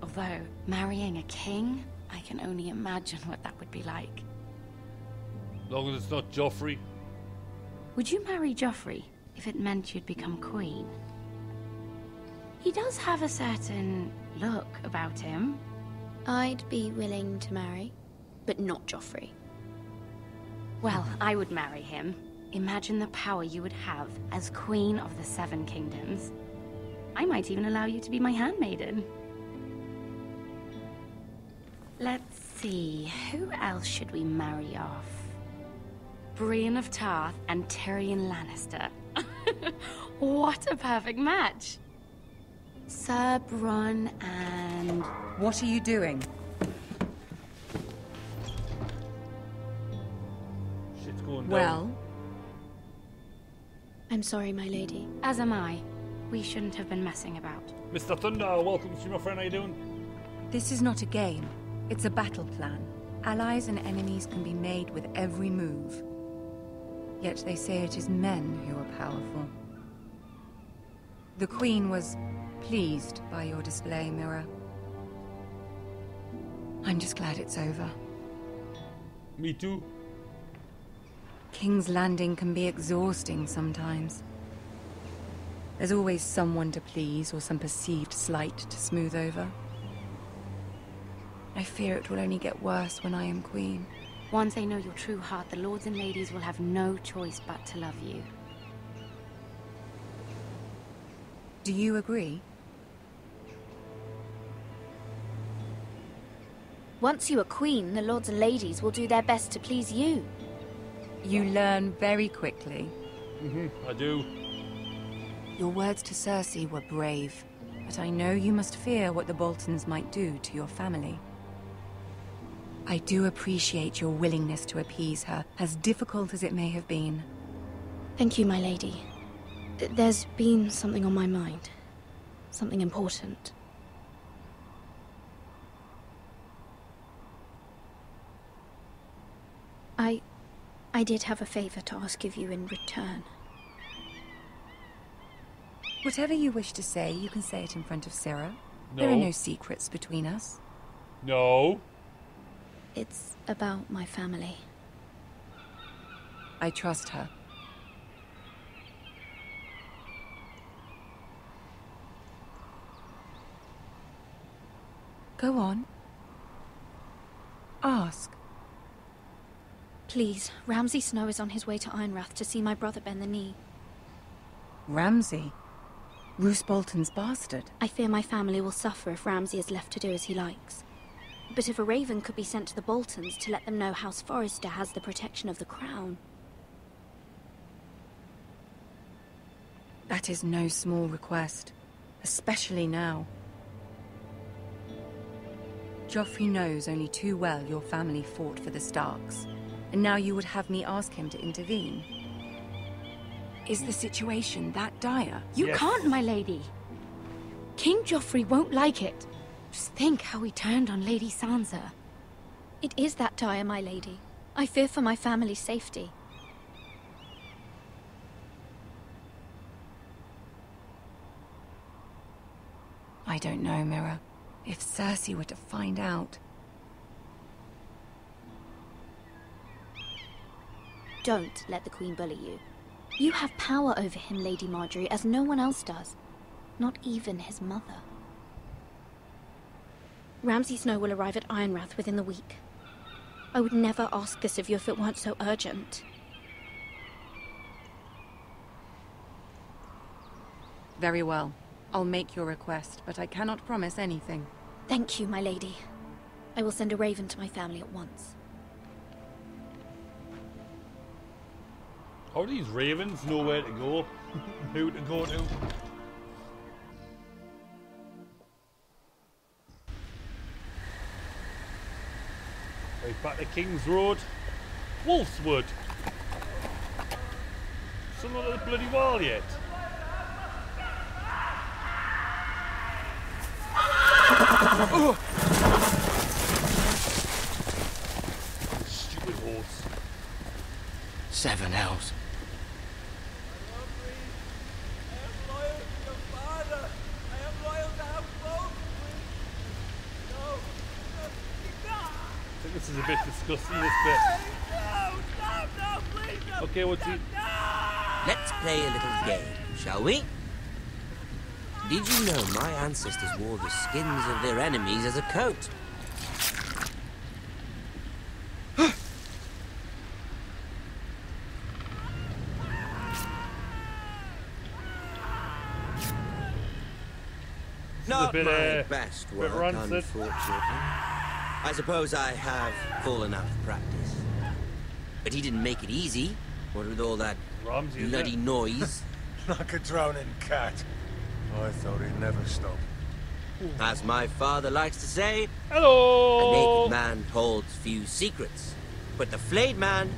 [SPEAKER 16] Although, marrying a king, I can only imagine what that would be like.
[SPEAKER 1] As long as it's not Joffrey.
[SPEAKER 16] Would you marry Joffrey if it meant you'd become queen? He does have a certain look about him.
[SPEAKER 15] I'd be willing to marry, but not Joffrey.
[SPEAKER 16] Well, I would marry him. Imagine the power you would have as Queen of the 7 Kingdoms. I might even allow you to be my handmaiden. Let's see, who else should we marry off? Brienne of Tarth and Tyrion Lannister. What a perfect match! Sir Bronn and...
[SPEAKER 19] What are you doing?
[SPEAKER 1] Shit's going down.
[SPEAKER 19] Well?
[SPEAKER 15] I'm sorry, my lady.
[SPEAKER 16] As am I. We shouldn't have been messing about.
[SPEAKER 1] Mr. Thunder, welcome to my friend. How you doing?
[SPEAKER 19] This is not a game. It's a battle plan. Allies and enemies can be made with every move. Yet they say it is men who are powerful. The Queen was pleased by your display, Mira. I'm just glad it's over.
[SPEAKER 1] Me too.
[SPEAKER 19] King's Landing can be exhausting sometimes. There's always someone to please or some perceived slight to smooth over. I fear it will only get worse when I am queen.
[SPEAKER 16] Once they know your true heart, the lords and ladies will have no choice but to love you.
[SPEAKER 19] Do you agree?
[SPEAKER 10] Once you are queen, the lords and ladies will do their best to please you.
[SPEAKER 16] You learn very quickly.
[SPEAKER 1] I do.
[SPEAKER 16] Your words to Cersei were brave, but I know you must fear what the Boltons might do to your family. I do appreciate your willingness to appease her, as difficult as it may have been.
[SPEAKER 15] Thank you, my lady. There's been something on my mind. Something important. I did have a favor to ask of you in return.
[SPEAKER 16] Whatever you wish to say, you can say it in front of Sarah.
[SPEAKER 1] No.
[SPEAKER 16] There are no secrets between us.
[SPEAKER 1] No.
[SPEAKER 15] It's about my family.
[SPEAKER 16] I trust her. Go on. Ask.
[SPEAKER 15] Please, Ramsay Snow is on his way to Ironrath to see my brother bend the knee.
[SPEAKER 16] Ramsay? Roose Bolton's bastard?
[SPEAKER 15] I fear my family will suffer if Ramsay is left to do as he likes. But if a raven could be sent to the Boltons to let them know House Forrester has the protection of the crown...
[SPEAKER 16] That is no small request, especially now. Joffrey knows only too well your family fought for the Starks, and now you would have me ask him to intervene. Is the situation that dire?
[SPEAKER 15] You can't, my lady! King Joffrey won't like it. Just think how he turned on Lady Sansa. It is that dire, my lady. I fear for my family's safety.
[SPEAKER 16] I don't know, Mira. If Cersei were to find out...
[SPEAKER 15] Don't let the Queen bully you. You have power over him, Lady Marjorie, as no one else does. Not even his mother. Ramsay Snow will arrive at Ironrath within the week. I would never ask this of you if it weren't so urgent.
[SPEAKER 16] Very well. I'll make your request, but I cannot promise anything.
[SPEAKER 15] Thank you, my lady. I will send a raven to my family at once.
[SPEAKER 1] How do these ravens know where to go? Who to go to? Right back to King's Road. Wolfswood. Still not at the bloody wall yet. Oh. Stupid horse.
[SPEAKER 20] 7 elves.
[SPEAKER 1] I think this is a bit disgusting, this bit.
[SPEAKER 2] No, please, no.
[SPEAKER 1] Okay, what's he...
[SPEAKER 20] Let's play a little game, shall we? Did you know my ancestors wore the skins of their enemies as a coat? Not my best work, unfortunately. I suppose I have fallen out of practice. But he didn't make it easy, what with all that bloody noise.
[SPEAKER 7] Like a drowning cat. I thought he'd never stop.
[SPEAKER 20] As my father likes to say,
[SPEAKER 1] hello!
[SPEAKER 20] A naked man holds few secrets, but the flayed man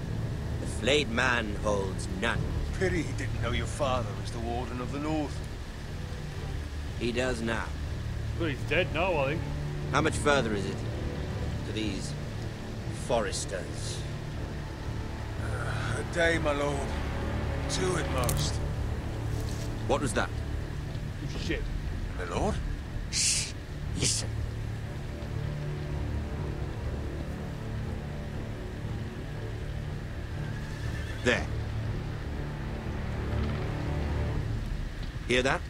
[SPEAKER 20] holds none.
[SPEAKER 7] Pity he didn't know your father was the Warden of the North.
[SPEAKER 20] He does now.
[SPEAKER 1] Well, he's dead now, I think.
[SPEAKER 20] How much further is it to these foresters?
[SPEAKER 7] A day, my lord. 2 at most.
[SPEAKER 20] What was that?
[SPEAKER 1] Shit.
[SPEAKER 7] My lord?
[SPEAKER 20] Shh. Listen. There. Hear that?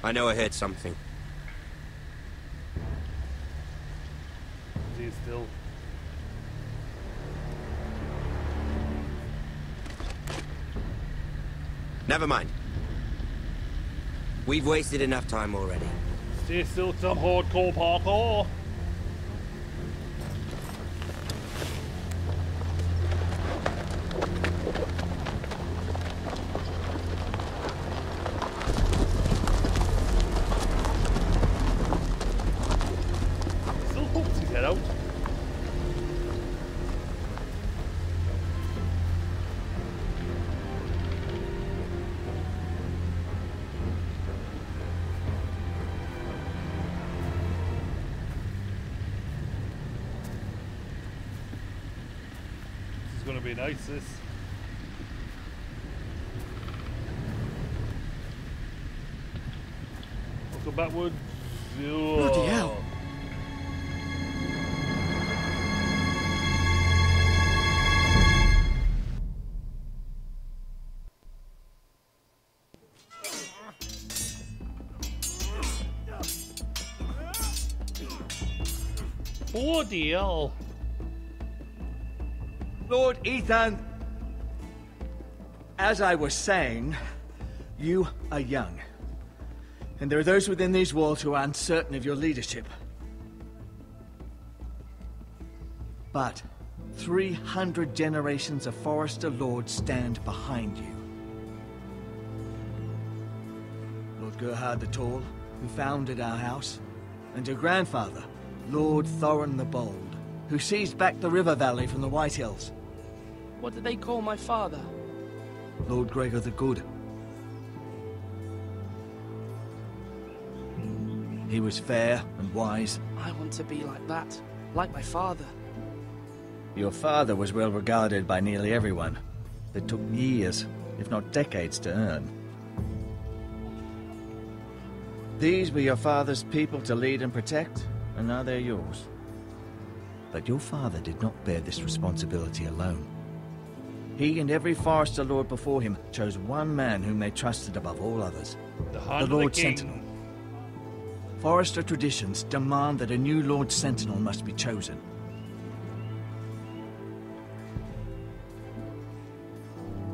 [SPEAKER 20] I know I heard something.
[SPEAKER 1] Is he still?
[SPEAKER 20] Never mind. We've wasted enough time already.
[SPEAKER 1] Stay still, some hardcore parkour. Still hopes to get out. Gonna be nice, this. Let's go backwards.
[SPEAKER 5] Bloody hell.
[SPEAKER 1] Bloody hell.
[SPEAKER 8] Lord Ethan, as I was saying, you are young. And there are those within these walls who are uncertain of your leadership. But 300 generations of Forester Lords stand behind you. Lord Gerhard the Tall, who founded our house, and your grandfather, Lord Thorin the Bold, who seized back the river valley from the White Hills.
[SPEAKER 13] What did they call my father?
[SPEAKER 8] Lord Gregor the Good. He was fair and wise.
[SPEAKER 13] I want to be like that, like my father.
[SPEAKER 8] Your father was well regarded by nearly everyone. It took years, if not decades, to earn. These were your father's people to lead and protect, and now they're yours. But your father did not bear this responsibility alone. He and every Forester Lord before him chose one man whom they trusted above all others. The Lord Sentinel. Forester traditions demand that a new Lord Sentinel must be chosen.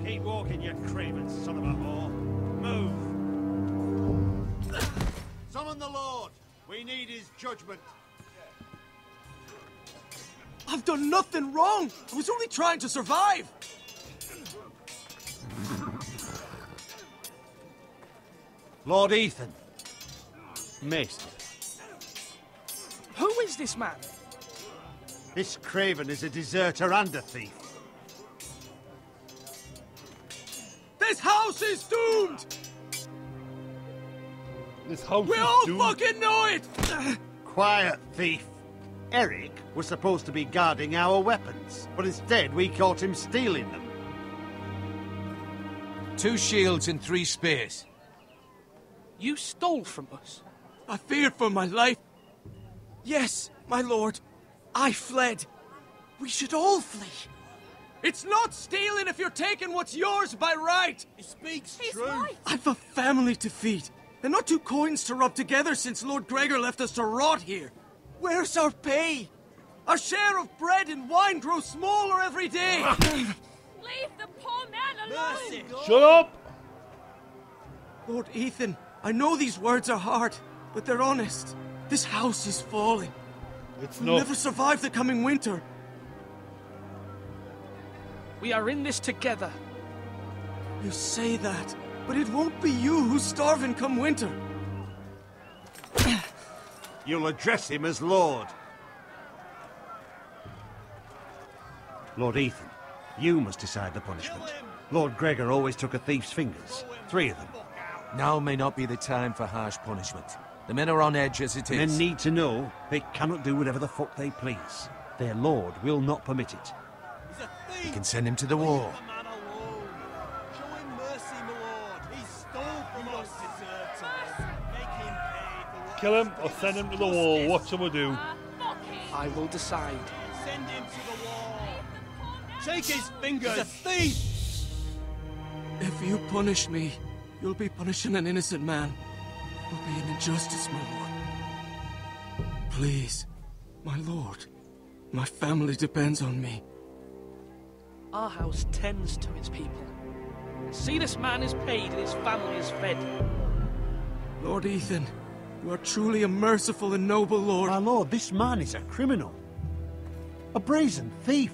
[SPEAKER 11] Keep walking, you craven son of a whore. Move! Summon the Lord! We need his judgment.
[SPEAKER 14] I've done nothing wrong! I was only trying to survive!
[SPEAKER 11] Lord Ethan. Maester.
[SPEAKER 13] Who is this man?
[SPEAKER 11] This craven is a deserter and a thief.
[SPEAKER 14] This house is doomed!
[SPEAKER 1] This house
[SPEAKER 14] we
[SPEAKER 1] is
[SPEAKER 14] all
[SPEAKER 1] doomed.
[SPEAKER 14] fucking know it!
[SPEAKER 11] Quiet, thief. Eric was supposed to be guarding our weapons, but instead we caught him stealing them.
[SPEAKER 7] 2 shields and 3 spears.
[SPEAKER 13] You stole from us.
[SPEAKER 14] I feared for my life. Yes, my lord. I fled. We should all flee. It's not stealing if you're taking what's yours by right.
[SPEAKER 11] He speaks true.
[SPEAKER 14] I've a family to feed, and not 2 coins to rub together since Lord Gregor left us to rot here. Where's our pay? Our share of bread and wine grows smaller every day.
[SPEAKER 15] Leave the poor man alone!
[SPEAKER 1] Shut up!
[SPEAKER 14] Lord Ethan, I know these words are hard, but they're honest. This house is falling. We'll never survive the coming winter.
[SPEAKER 13] We are in this together.
[SPEAKER 14] You say that, but it won't be you who's starving come winter.
[SPEAKER 11] You'll address him as Lord. Lord Ethan, you must decide the punishment. Lord Gregor always took a thief's fingers. 3 of them.
[SPEAKER 6] Now may not be the time for harsh punishment. The men are on edge as it is.
[SPEAKER 11] Men need to know they cannot do whatever the fuck they please. Their lord will not permit it.
[SPEAKER 6] You can send him to the wall.
[SPEAKER 11] Show him mercy, my lord. He stole from us. Make him pay for what.
[SPEAKER 1] Kill him or send him to the wall. What shall we do?
[SPEAKER 13] I will decide.
[SPEAKER 11] Send him to the wall. Shake his fingers. He's a thief.
[SPEAKER 14] If you punish me, you'll be punishing an innocent man. It will be an injustice, my lord. Please, my lord. My family depends on me.
[SPEAKER 13] Our house tends to its people. See, this man is paid and his family is fed.
[SPEAKER 14] Lord Ethan, You are truly a merciful and noble lord.
[SPEAKER 11] My lord, this man is a criminal. A brazen thief.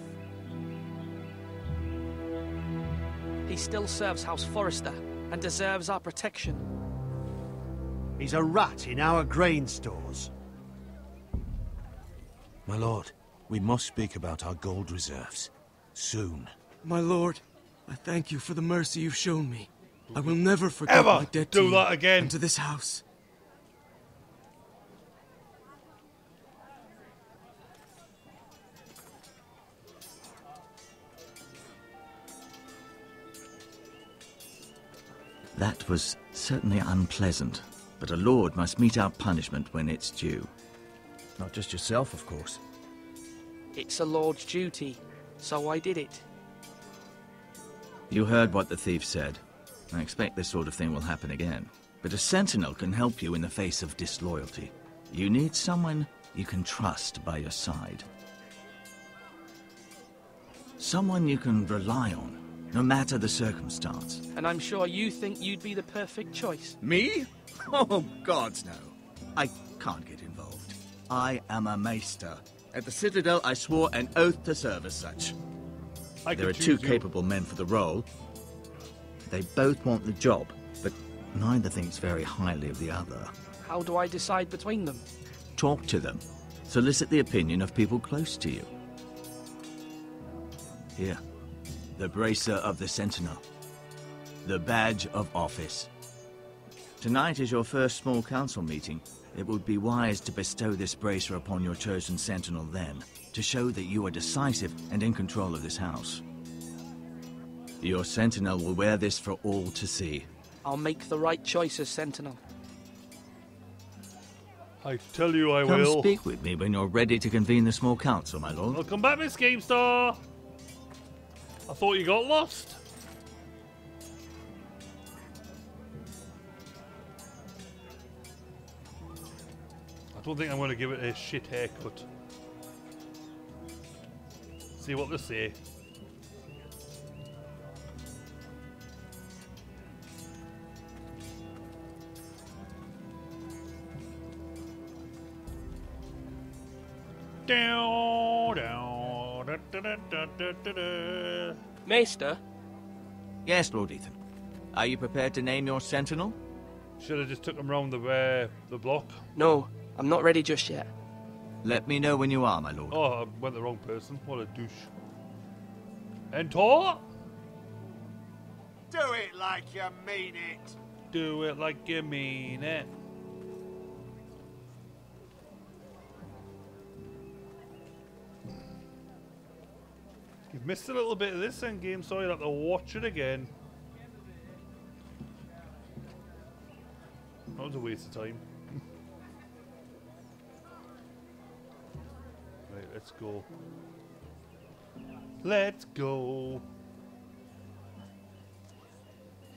[SPEAKER 13] He still serves House Forrester and deserves our protection.
[SPEAKER 11] He's a rat in our grain stores.
[SPEAKER 6] My lord, we must speak about our gold reserves. Soon.
[SPEAKER 14] My lord, I thank you for the mercy you've shown me. I will never forget my debt to you
[SPEAKER 1] that again.
[SPEAKER 14] and to this house.
[SPEAKER 8] That was certainly unpleasant, but a lord must mete out punishment when it's due.
[SPEAKER 6] Not just yourself, of course.
[SPEAKER 13] It's a lord's duty, so I did it.
[SPEAKER 8] You heard what the thief said. I expect this sort of thing will happen again. But a sentinel can help you in the face of disloyalty. You need someone you can trust by your side. Someone you can rely on, no matter the circumstance.
[SPEAKER 13] And I'm sure you think you'd be the perfect choice.
[SPEAKER 8] Me? Oh, gods no. I can't get involved. I am a maester. At the Citadel, I swore an oath to serve as such. There are two capable men for the role. They both want the job, but neither thinks very highly of the other.
[SPEAKER 13] How do I decide between them?
[SPEAKER 8] Talk to them. Solicit the opinion of people close to you. Here. The bracer of the Sentinel. The badge of office. Tonight is your first small council meeting. It would be wise to bestow this bracer upon your chosen Sentinel then, to show that you are decisive and in control of this house. Your Sentinel will wear this for all to see.
[SPEAKER 13] I'll make the right choice as Sentinel.
[SPEAKER 1] I tell you I
[SPEAKER 8] Come
[SPEAKER 1] will.
[SPEAKER 8] speak with me when you're ready to convene the small council, my lord.
[SPEAKER 1] Welcome back, Miss GameStar. I thought you got lost. I don't think I'm going to give it a shit haircut. See what they say. Down, down, da, da, da, da, da, da, da.
[SPEAKER 13] Maester?
[SPEAKER 8] Yes, Lord Ethan. Are you prepared to name your Sentinel?
[SPEAKER 1] Should have just took him round the block.
[SPEAKER 13] No, I'm not ready just yet.
[SPEAKER 8] Let me know when you are, my lord.
[SPEAKER 1] Oh, I went the wrong person. What a douche. Enter.
[SPEAKER 7] Do it like you mean it.
[SPEAKER 1] Do it like you mean it. You've missed a little bit of this end game, so you'll have to watch it again. That was a waste of time. Right, let's go. Let's go.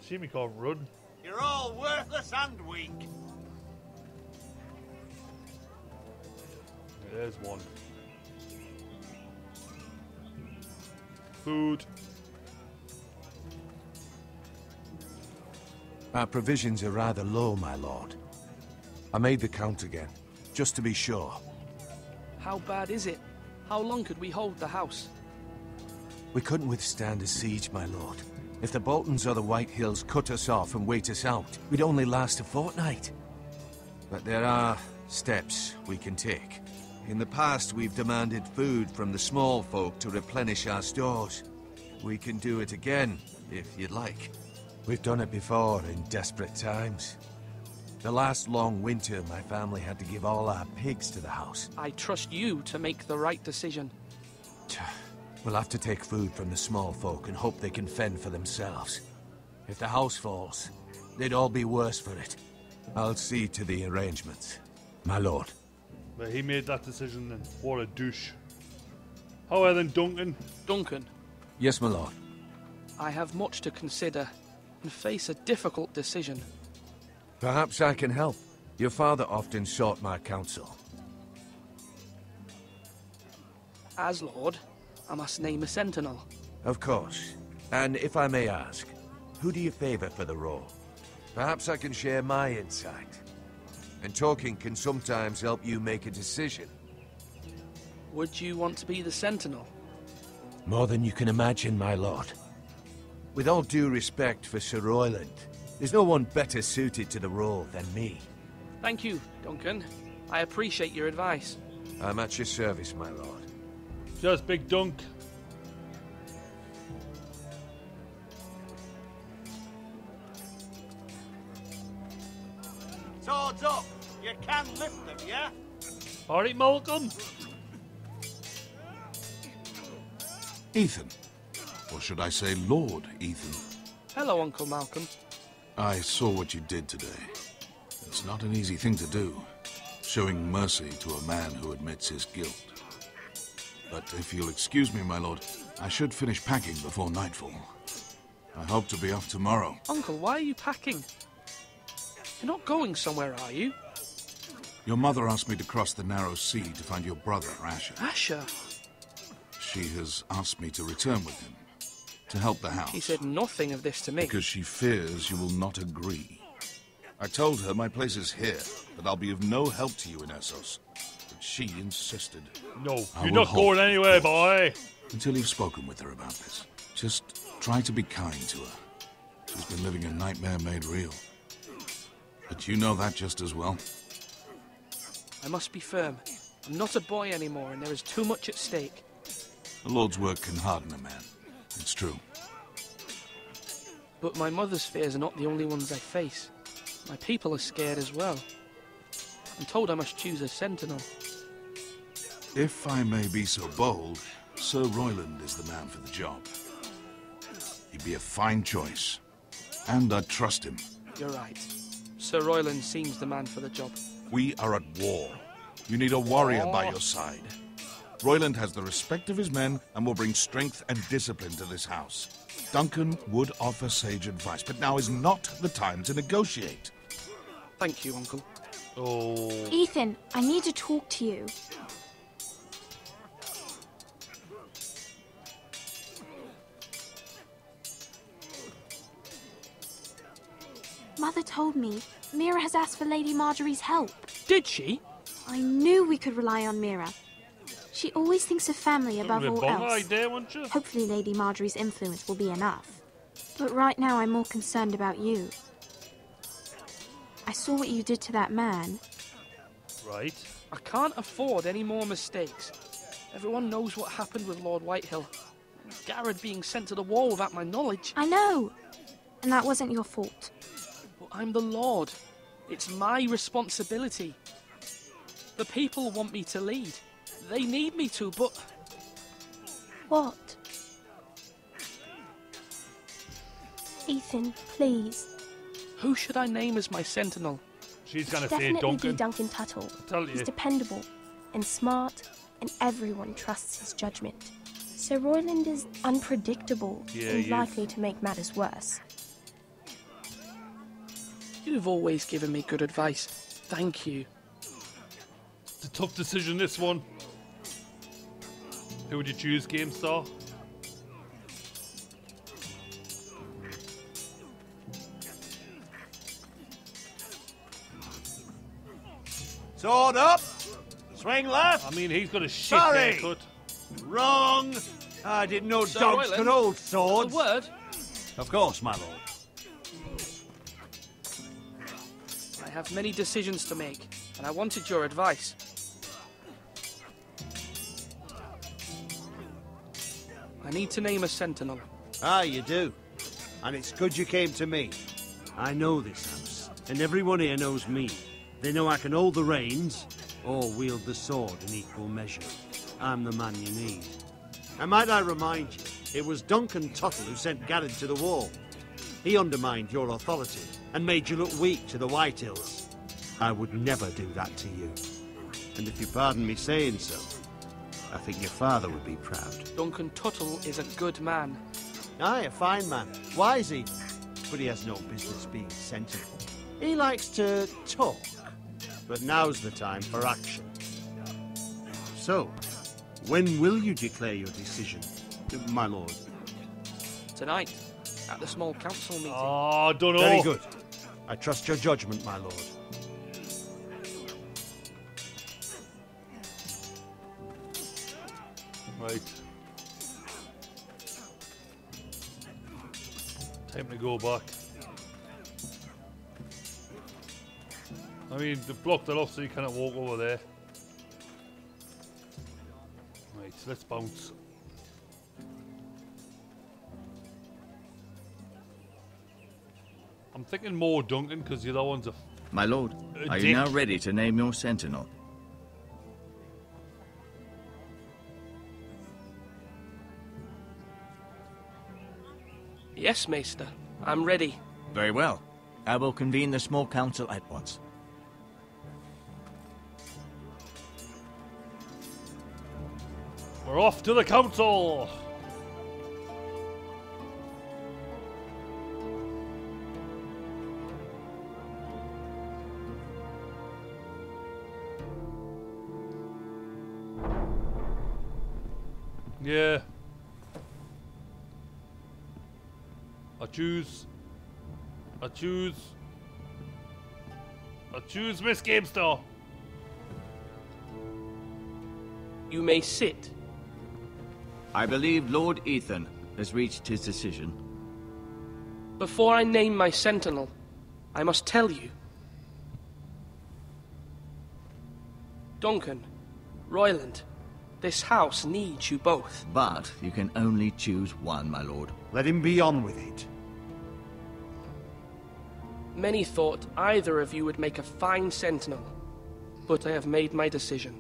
[SPEAKER 1] Shame you can't run.
[SPEAKER 7] You're all worthless and weak.
[SPEAKER 1] There's one. Food.
[SPEAKER 6] Our provisions are rather low, my lord. I made the count again, just to be sure.
[SPEAKER 13] How bad is it? How long could we hold the house?
[SPEAKER 6] We couldn't withstand a siege, my lord. If the Boltons or the White Hills cut us off and wait us out, we'd only last a fortnight. But there are steps we can take. In the past, we've demanded food from the small folk to replenish our stores. We can do it again, if you'd like. We've done it before in desperate times. The last long winter, my family had to give all our pigs to the house.
[SPEAKER 13] I trust you to make the right decision.
[SPEAKER 6] We'll have to take food from the small folk and hope they can fend for themselves. If the house falls, they'd all be worse for it. I'll see to the arrangements, my lord.
[SPEAKER 1] But he made that decision then. What a douche. How are then, Duncan?
[SPEAKER 13] Duncan?
[SPEAKER 6] Yes, my lord.
[SPEAKER 13] I have much to consider and face a difficult decision.
[SPEAKER 6] Perhaps I can help. Your father often sought my counsel.
[SPEAKER 13] As Lord, I must name a Sentinel.
[SPEAKER 6] Of course. And if I may ask, who do you favor for the role? Perhaps I can share my insight.
[SPEAKER 7] And talking can sometimes help you make a decision.
[SPEAKER 13] Would you want to be the Sentinel?
[SPEAKER 6] More than you can imagine, my lord. With all due respect for Sir Royland, there's no one better suited to the role than me.
[SPEAKER 13] Thank you, Duncan. I appreciate your advice.
[SPEAKER 7] I'm at your service, my lord.
[SPEAKER 1] Just Big Dunk.
[SPEAKER 11] Swords up! You can lift them, yeah?
[SPEAKER 1] Alright, Malcolm.
[SPEAKER 21] Ethan. Or should I say Lord Ethan?
[SPEAKER 13] Hello, Uncle Malcolm.
[SPEAKER 21] I saw what you did today. It's not an easy thing to do, showing mercy to a man who admits his guilt. But if you'll excuse me, my lord, I should finish packing before nightfall. I hope to be off tomorrow.
[SPEAKER 13] Uncle, why are you packing? You're not going somewhere, are you?
[SPEAKER 21] Your mother asked me to cross the narrow sea to find your brother, Asher.
[SPEAKER 13] Asher?
[SPEAKER 21] She has asked me to return with him, to help the house.
[SPEAKER 13] He said nothing of this to me.
[SPEAKER 21] Because she fears you will not agree. I told her my place is here, that I'll be of no help to you in Essos. But she insisted.
[SPEAKER 1] No, you're not going anywhere, boy.
[SPEAKER 21] Until you've spoken with her about this. Just try to be kind to her. She's been living a nightmare made real. But you know that just as well.
[SPEAKER 13] I must be firm. I'm not a boy anymore, and there is too much at stake.
[SPEAKER 21] The Lord's work can harden a man. It's true.
[SPEAKER 13] But my mother's fears are not the only ones I face. My people are scared as well. I'm told I must choose a sentinel.
[SPEAKER 21] If I may be so bold, Sir Royland is the man for the job. He'd be a fine choice. And I'd trust him.
[SPEAKER 13] You're right. Sir Royland seems the man for the job.
[SPEAKER 21] We are at war. You need a warrior by your side. Royland has the respect of his men and will bring strength and discipline to this house. Duncan would offer sage advice, but now is not the time to negotiate.
[SPEAKER 13] Thank you, Uncle.
[SPEAKER 1] Oh.
[SPEAKER 10] Ethan, I need to talk to you. Mother told me Mira has asked for Lady Marjorie's help.
[SPEAKER 13] Did she?
[SPEAKER 10] I knew we could rely on Mira. She always thinks of family above all else.
[SPEAKER 1] Idea, won't you?
[SPEAKER 10] Hopefully Lady Marjorie's influence will be enough. But right now I'm more concerned about you. I saw what you did to that man.
[SPEAKER 1] Right.
[SPEAKER 13] I can't afford any more mistakes. Everyone knows what happened with Lord Whitehill. Garrett being sent to the wall without my knowledge.
[SPEAKER 10] I know. And that wasn't your fault.
[SPEAKER 13] But I'm the Lord. It's my responsibility. The people want me to lead. They need me to, but...
[SPEAKER 10] What? Ethan, please.
[SPEAKER 13] Who should I name as my sentinel?
[SPEAKER 1] She's gonna
[SPEAKER 10] say
[SPEAKER 1] Duncan.
[SPEAKER 10] Definitely be Duncan Tuttle.
[SPEAKER 1] Tell you.
[SPEAKER 10] He's dependable and smart, and everyone trusts his judgment. Sir Royland is unpredictable and likely to make matters worse.
[SPEAKER 13] You've always given me good advice. Thank you.
[SPEAKER 1] It's a tough decision, this one. Who would you choose, GameStar?
[SPEAKER 11] Sword up! Swing left!
[SPEAKER 1] I mean, he's got a shit
[SPEAKER 11] Sorry.
[SPEAKER 1] haircut.
[SPEAKER 11] Wrong! I didn't know
[SPEAKER 13] Sir
[SPEAKER 11] dogs
[SPEAKER 13] Royland,
[SPEAKER 11] could hold swords.
[SPEAKER 13] A word?
[SPEAKER 11] Of course, my lord.
[SPEAKER 13] I have many decisions to make, and I wanted your advice. I need to name a sentinel.
[SPEAKER 11] Ah, you do. And it's good you came to me. I know this house, and everyone here knows me. They know I can hold the reins, or wield the sword in equal measure. I'm the man you need. And might I remind you, it was Duncan Tuttle who sent Garrett to the wall. He undermined your authority, and made you look weak to the Whitehills. I would never do that to you. And if you pardon me saying so, I think your father would be proud.
[SPEAKER 13] Duncan Tuttle is a good man.
[SPEAKER 11] Aye, a fine man. Wise he, but he has no business being sentinel. He likes to talk, but now's the time for action. So, when will you declare your decision, my lord?
[SPEAKER 13] Tonight, at the small council meeting.
[SPEAKER 1] Oh, I don't know.
[SPEAKER 11] Very good. I trust your judgment, my lord.
[SPEAKER 1] Right. Time to go back. I mean, they blocked it off so you cannot walk over there. Right, let's bounce. I'm thinking more Duncan because the other one's a...
[SPEAKER 8] My lord, are you now ready to name your sentinel?
[SPEAKER 13] Yes, Maester. I'm ready.
[SPEAKER 8] Very well. I will convene the small council at once.
[SPEAKER 1] We're off to the council! Yeah. I choose Miss GameStar.
[SPEAKER 13] You may sit.
[SPEAKER 8] I believe Lord Ethan has reached his decision.
[SPEAKER 13] Before I name my sentinel, I must tell you. Duncan, Royland, this house needs you both.
[SPEAKER 8] But you can only choose one, my lord.
[SPEAKER 11] Let him be on with it.
[SPEAKER 13] Many thought either of you would make a fine sentinel, but I have made my decision.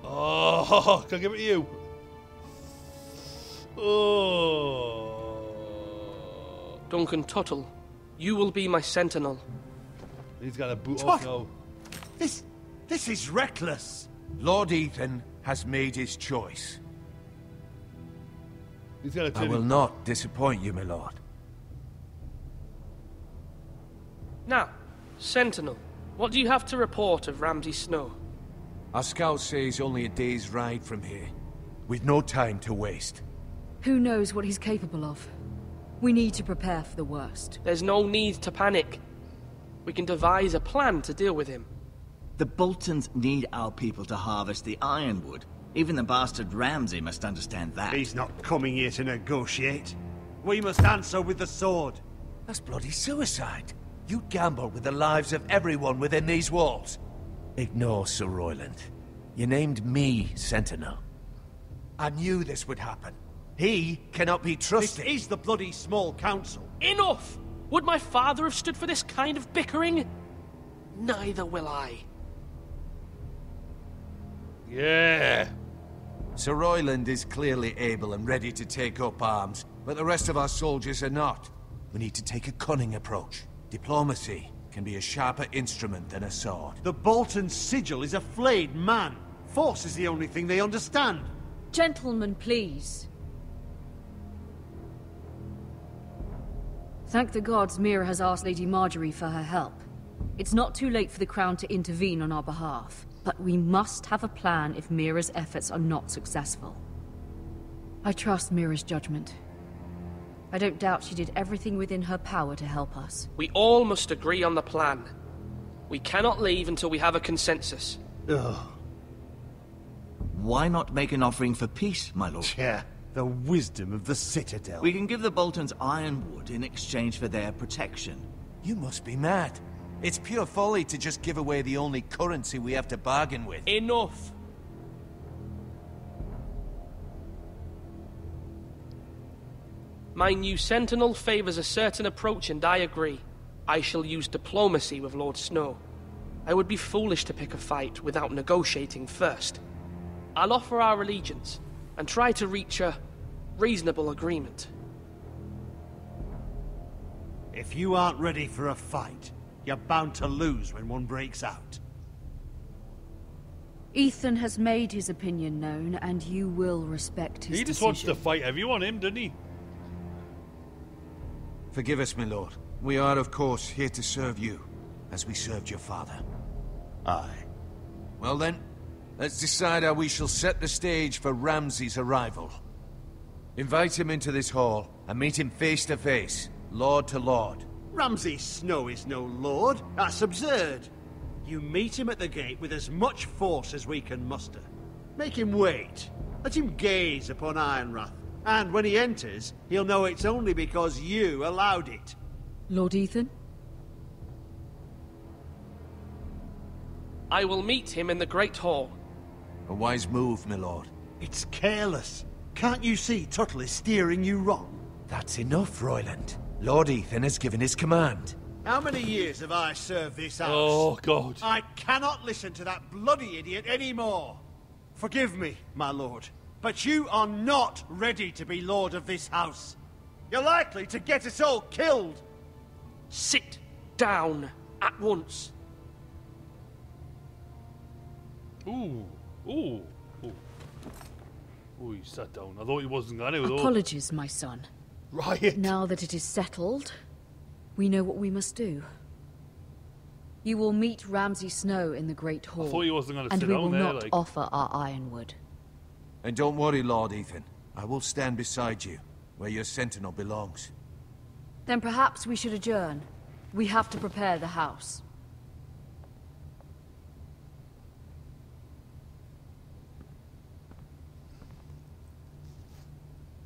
[SPEAKER 1] Oh, can I give it to you? Oh.
[SPEAKER 13] Duncan Tuttle, you will be my sentinel.
[SPEAKER 1] He's got a boot off now.
[SPEAKER 7] This is reckless. Lord Ethan has made his choice.
[SPEAKER 1] He's got a
[SPEAKER 7] I will not disappoint you, my lord.
[SPEAKER 13] Now, Sentinel, what do you have to report of Ramsay Snow?
[SPEAKER 7] Our scouts say he's only a day's ride from here, with no time to waste.
[SPEAKER 9] Who knows what he's capable of? We need to prepare for the worst.
[SPEAKER 13] There's no need to panic. We can devise a plan to deal with him.
[SPEAKER 8] The Boltons need our people to harvest the ironwood. Even the bastard Ramsay must understand that.
[SPEAKER 11] He's not coming here to negotiate. We must answer with the sword.
[SPEAKER 7] That's bloody suicide. You'd gamble with the lives of everyone within these walls. Ignore Sir Royland. You named me Sentinel. I knew this would happen. He cannot be trusted.
[SPEAKER 11] This is the bloody small council.
[SPEAKER 13] Enough! Would my father have stood for this kind of bickering? Neither will I.
[SPEAKER 1] Yeah.
[SPEAKER 7] Sir Royland is clearly able and ready to take up arms, but the rest of our soldiers are not. We need to take a cunning approach. Diplomacy can be a sharper instrument than a sword.
[SPEAKER 11] The Bolton sigil is a flayed man. Force is the only thing they understand.
[SPEAKER 9] Gentlemen, please. Thank the gods Mira has asked Lady Marjorie for her help. It's not too late for the Crown to intervene on our behalf, but we must have a plan if Mira's efforts are not successful. I trust Mira's judgment. I don't doubt she did everything within her power to help us.
[SPEAKER 13] We all must agree on the plan. We cannot leave until we have a consensus.
[SPEAKER 11] Ugh.
[SPEAKER 8] Why not make an offering for peace, my lord?
[SPEAKER 11] Yeah, the wisdom of the Citadel.
[SPEAKER 8] We can give the Boltons ironwood in exchange for their protection.
[SPEAKER 7] You must be mad. It's pure folly to just give away the only currency we have to bargain with.
[SPEAKER 13] Enough! My new sentinel favors a certain approach, and I agree. I shall use diplomacy with Lord Snow. I would be foolish to pick a fight without negotiating first. I'll offer our allegiance, and try to reach a reasonable agreement.
[SPEAKER 11] If you aren't ready for a fight, you're bound to lose when one breaks out.
[SPEAKER 9] Ethan has made his opinion known, and you will respect his
[SPEAKER 1] He just
[SPEAKER 9] decision.
[SPEAKER 1] wants to fight everyone, him, doesn't he?
[SPEAKER 7] Forgive us, my lord. We are, of course, here to serve you, as we served your father.
[SPEAKER 11] Aye.
[SPEAKER 7] Well then, let's decide how we shall set the stage for Ramsay's arrival. Invite him into this hall and meet him face to face, lord to lord.
[SPEAKER 11] Ramsay Snow is no lord. That's absurd. You meet him at the gate with as much force as we can muster. Make him wait. Let him gaze upon Ironrath. And when he enters, he'll know it's only because you allowed it.
[SPEAKER 9] Lord Ethan?
[SPEAKER 13] I will meet him in the Great Hall.
[SPEAKER 7] A wise move, my lord.
[SPEAKER 11] It's careless. Can't you see Tuttle is steering you wrong?
[SPEAKER 7] That's enough, Royland. Lord Ethan has given his command.
[SPEAKER 11] How many years have I served this house?
[SPEAKER 1] Oh, God.
[SPEAKER 11] I cannot listen to that bloody idiot anymore. Forgive me, my lord, but you are not ready to be lord of this house. You're likely to get us all killed.
[SPEAKER 13] Sit down at once.
[SPEAKER 1] Ooh. Ooh. Ooh. Ooh, he sat down. I thought he wasn't going to, though.
[SPEAKER 9] Apologies, my son.
[SPEAKER 1] Riot.
[SPEAKER 9] Now that it is settled, we know what we must do. You will meet Ramsay Snow in the Great Hall.
[SPEAKER 1] I thought he wasn't going to sit
[SPEAKER 9] down
[SPEAKER 1] there,
[SPEAKER 9] and we will not
[SPEAKER 1] like...
[SPEAKER 9] offer our ironwood.
[SPEAKER 7] And don't worry, Lord Ethan. I will stand beside you, where your sentinel belongs.
[SPEAKER 9] Then perhaps we should adjourn. We have to prepare the house.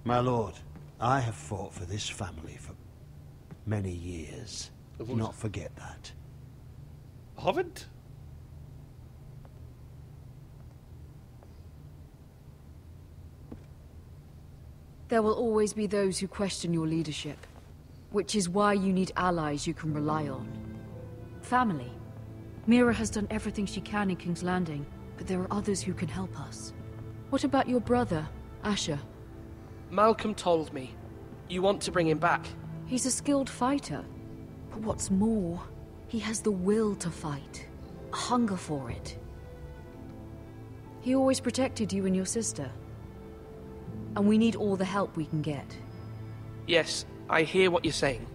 [SPEAKER 11] My lord, I have fought for this family for many years. Do not forget that.
[SPEAKER 1] I haven't?
[SPEAKER 9] There will always be those who question your leadership, which is why you need allies you can rely on. Family. Mira has done everything she can in King's Landing, but there are others who can help us. What about your brother, Asher?
[SPEAKER 13] Malcolm told me. You want to bring him back.
[SPEAKER 9] He's a skilled fighter. But what's more, he has the will to fight. A hunger for it. He always protected you and your sister. And we need all the help we can get.
[SPEAKER 13] Yes, I hear what you're saying.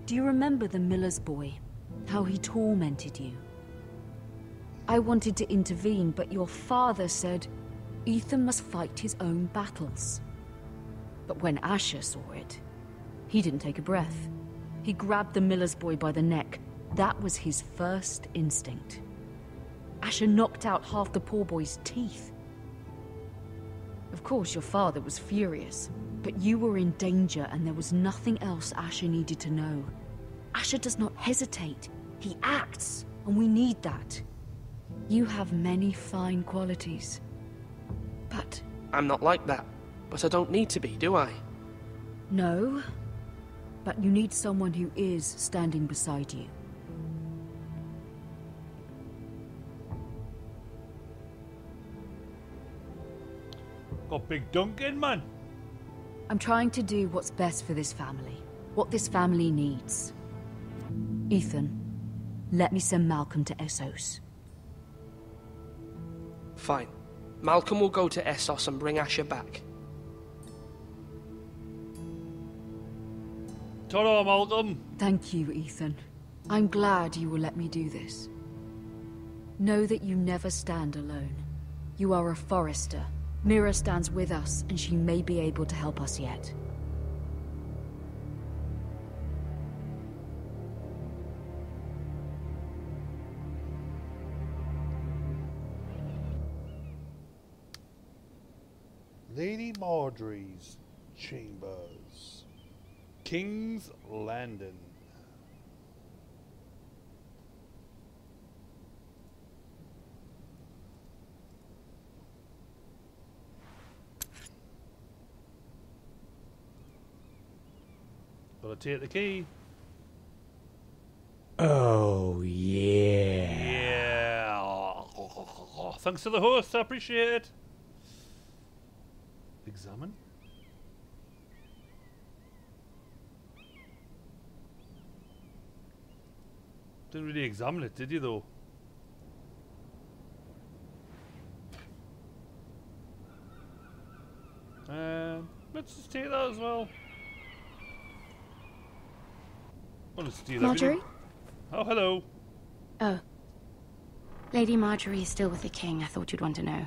[SPEAKER 9] Do you remember the miller's boy? How he tormented you? I wanted to intervene, but your father said Ethan must fight his own battles. But when Asher saw it, he didn't take a breath. He grabbed the miller's boy by the neck. That was his first instinct. Asher knocked out half the poor boy's teeth. Of course, your father was furious, but you were in danger and there was nothing else Asher needed to know. Asher does not hesitate. He acts, and we need that. You have many fine qualities, but...
[SPEAKER 13] I'm not like that, but I don't need to be, do I?
[SPEAKER 9] No, but you need someone who is standing beside you.
[SPEAKER 1] Got big Duncan, man.
[SPEAKER 9] I'm trying to do what's best for this family. What this family needs. Ethan, let me send Malcolm to Essos.
[SPEAKER 13] Fine. Malcolm will go to Essos and bring Asher back.
[SPEAKER 1] Ta-da, Malcolm.
[SPEAKER 9] Thank you, Ethan. I'm glad you will let me do this. Know that you never stand alone. You are a Forester. Mira stands with us, and she may be able to help us yet.
[SPEAKER 1] Lady Marjorie's chambers. King's Landing. Gotta take the key.
[SPEAKER 11] Oh, yeah.
[SPEAKER 1] Yeah. Thanks to the host, I appreciate it. Examine. Didn't really examine it, did you, though? Let's just take that as well.
[SPEAKER 15] Marjorie?
[SPEAKER 1] Oh, hello.
[SPEAKER 15] Oh. Lady Marjorie is still with the king. I thought you'd want to know.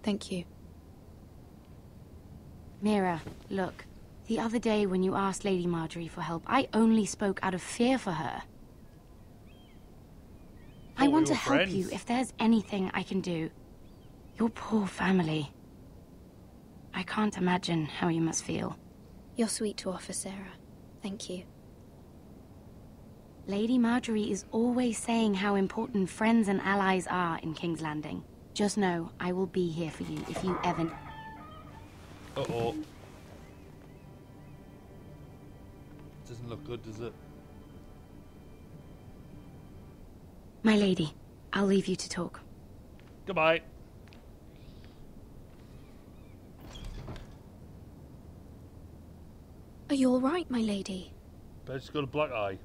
[SPEAKER 15] Thank you. Mira, look. The other day when you asked Lady Marjorie for help, I only spoke out of fear for her. I want to help you if there's anything I can do. Your poor family. I can't imagine how you must feel.
[SPEAKER 9] You're sweet to offer, Sarah. Thank you.
[SPEAKER 15] Lady Marjorie is always saying how important friends and allies are in King's Landing. Just know, I will be here for you if you ever...
[SPEAKER 1] Uh-oh. Doesn't look good, does it?
[SPEAKER 15] My lady, I'll leave you to talk.
[SPEAKER 1] Goodbye.
[SPEAKER 9] Are you all right, my lady?
[SPEAKER 1] Bet she's got a black eye.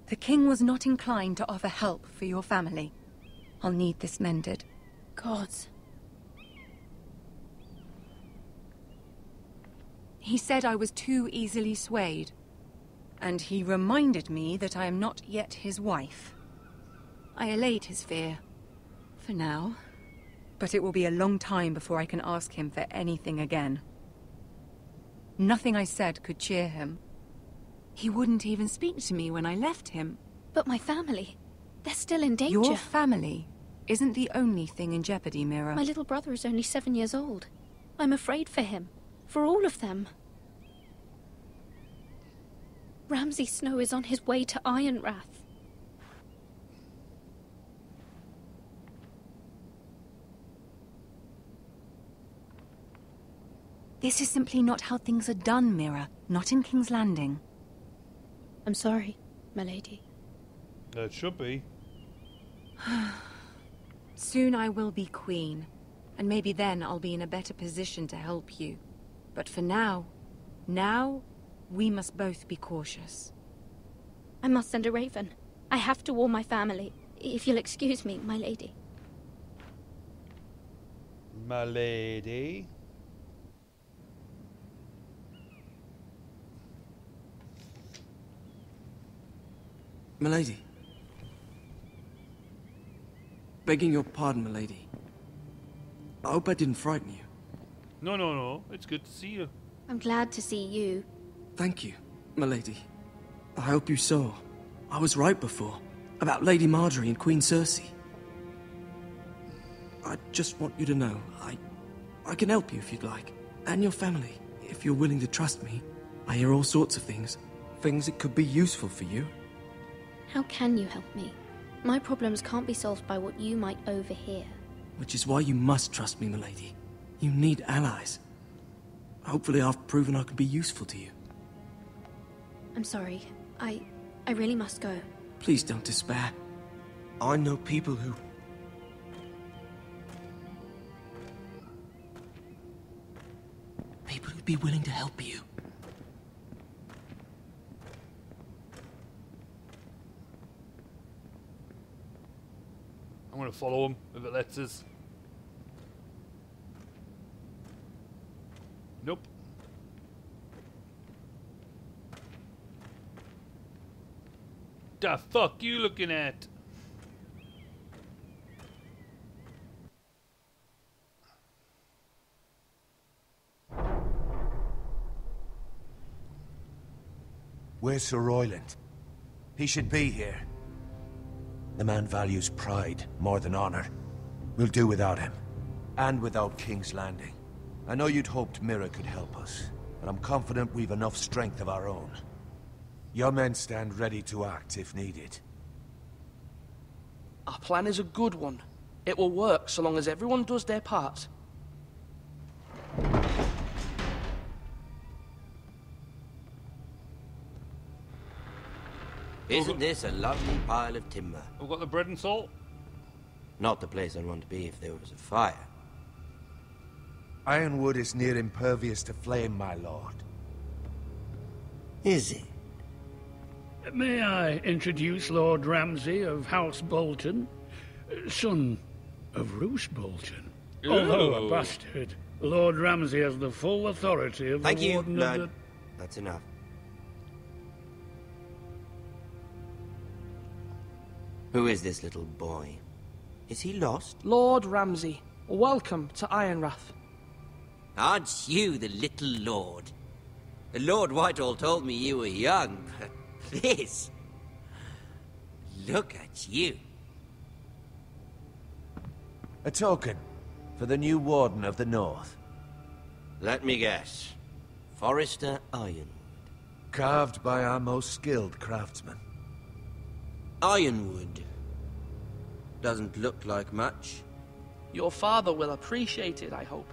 [SPEAKER 16] The king was not inclined to offer help for your family. I'll need this mended.
[SPEAKER 9] Gods.
[SPEAKER 16] He said I was too easily swayed. And he reminded me that I am not yet his wife. I allayed his fear. For now. But it will be a long time before I can ask him for anything again. Nothing I said could cheer him. He wouldn't even speak to me when I left him.
[SPEAKER 9] But my family, they're still in danger.
[SPEAKER 16] Your family isn't the only thing in jeopardy, Mira.
[SPEAKER 9] My little brother is only 7 years old. I'm afraid for him. For all of them. Ramsay Snow is on his way to Ironrath.
[SPEAKER 16] This is simply not how things are done, Mira. Not in King's Landing.
[SPEAKER 9] I'm sorry, my lady.
[SPEAKER 1] It should be.
[SPEAKER 16] Soon I will be queen, and maybe then I'll be in a better position to help you. But for now, we must both be cautious.
[SPEAKER 9] I must send a raven. I have to warn my family. If you'll excuse me, my lady.
[SPEAKER 1] My lady.
[SPEAKER 5] Milady. Begging your pardon, milady. I hope I didn't frighten you.
[SPEAKER 1] No. It's good to see you.
[SPEAKER 9] I'm glad to see you.
[SPEAKER 5] Thank you, milady. I hope you saw. I was right before. About Lady Marjorie and Queen Cersei. I just want you to know, I can help you if you'd like. And your family, if you're willing to trust me. I hear all sorts of things. Things that could be useful for you.
[SPEAKER 9] How can you help me? My problems can't be solved by what you might overhear.
[SPEAKER 5] Which is why you must trust me, milady. You need allies. Hopefully I've proven I can be useful to you.
[SPEAKER 9] I'm sorry. I really must go.
[SPEAKER 5] Please don't despair. I know people who... People who'd be willing to help you.
[SPEAKER 1] I'm going to follow him if it lets us. Nope. The fuck you looking at?
[SPEAKER 7] Where's Sir Royland? He should be here. The man values pride more than honor. We'll do without him. And without King's Landing. I know you'd hoped Mira could help us, but I'm confident we've enough strength of our own. Your men stand ready to act if needed.
[SPEAKER 13] Our plan is a good one. It will work so long as everyone does their part.
[SPEAKER 20] Isn't this a lovely pile of timber?
[SPEAKER 1] We've got the bread and salt.
[SPEAKER 20] Not the place I'd want to be if there was a fire.
[SPEAKER 7] Ironwood is near impervious to flame, my lord.
[SPEAKER 20] Is it?
[SPEAKER 3] May I introduce Lord Ramsay of House Bolton, son of Roose Bolton.
[SPEAKER 13] Ooh.
[SPEAKER 3] Although a bastard, Lord Ramsay has the full authority of
[SPEAKER 20] Thank
[SPEAKER 3] the
[SPEAKER 20] you,
[SPEAKER 3] Warden
[SPEAKER 20] lad.
[SPEAKER 3] of the...
[SPEAKER 20] That's enough. Who is this little boy? Is he lost?
[SPEAKER 13] Lord Ramsay, Welcome to Ironrath.
[SPEAKER 20] Aren't you the little lord? Lord Whitehall told me you were young, but this... Look at you.
[SPEAKER 11] A token for the new Warden of the North.
[SPEAKER 20] Let me guess. Forrester Ironwood.
[SPEAKER 11] Carved by our most skilled craftsmen.
[SPEAKER 20] Ironwood. Doesn't look like much.
[SPEAKER 13] Your father will appreciate it, I hope.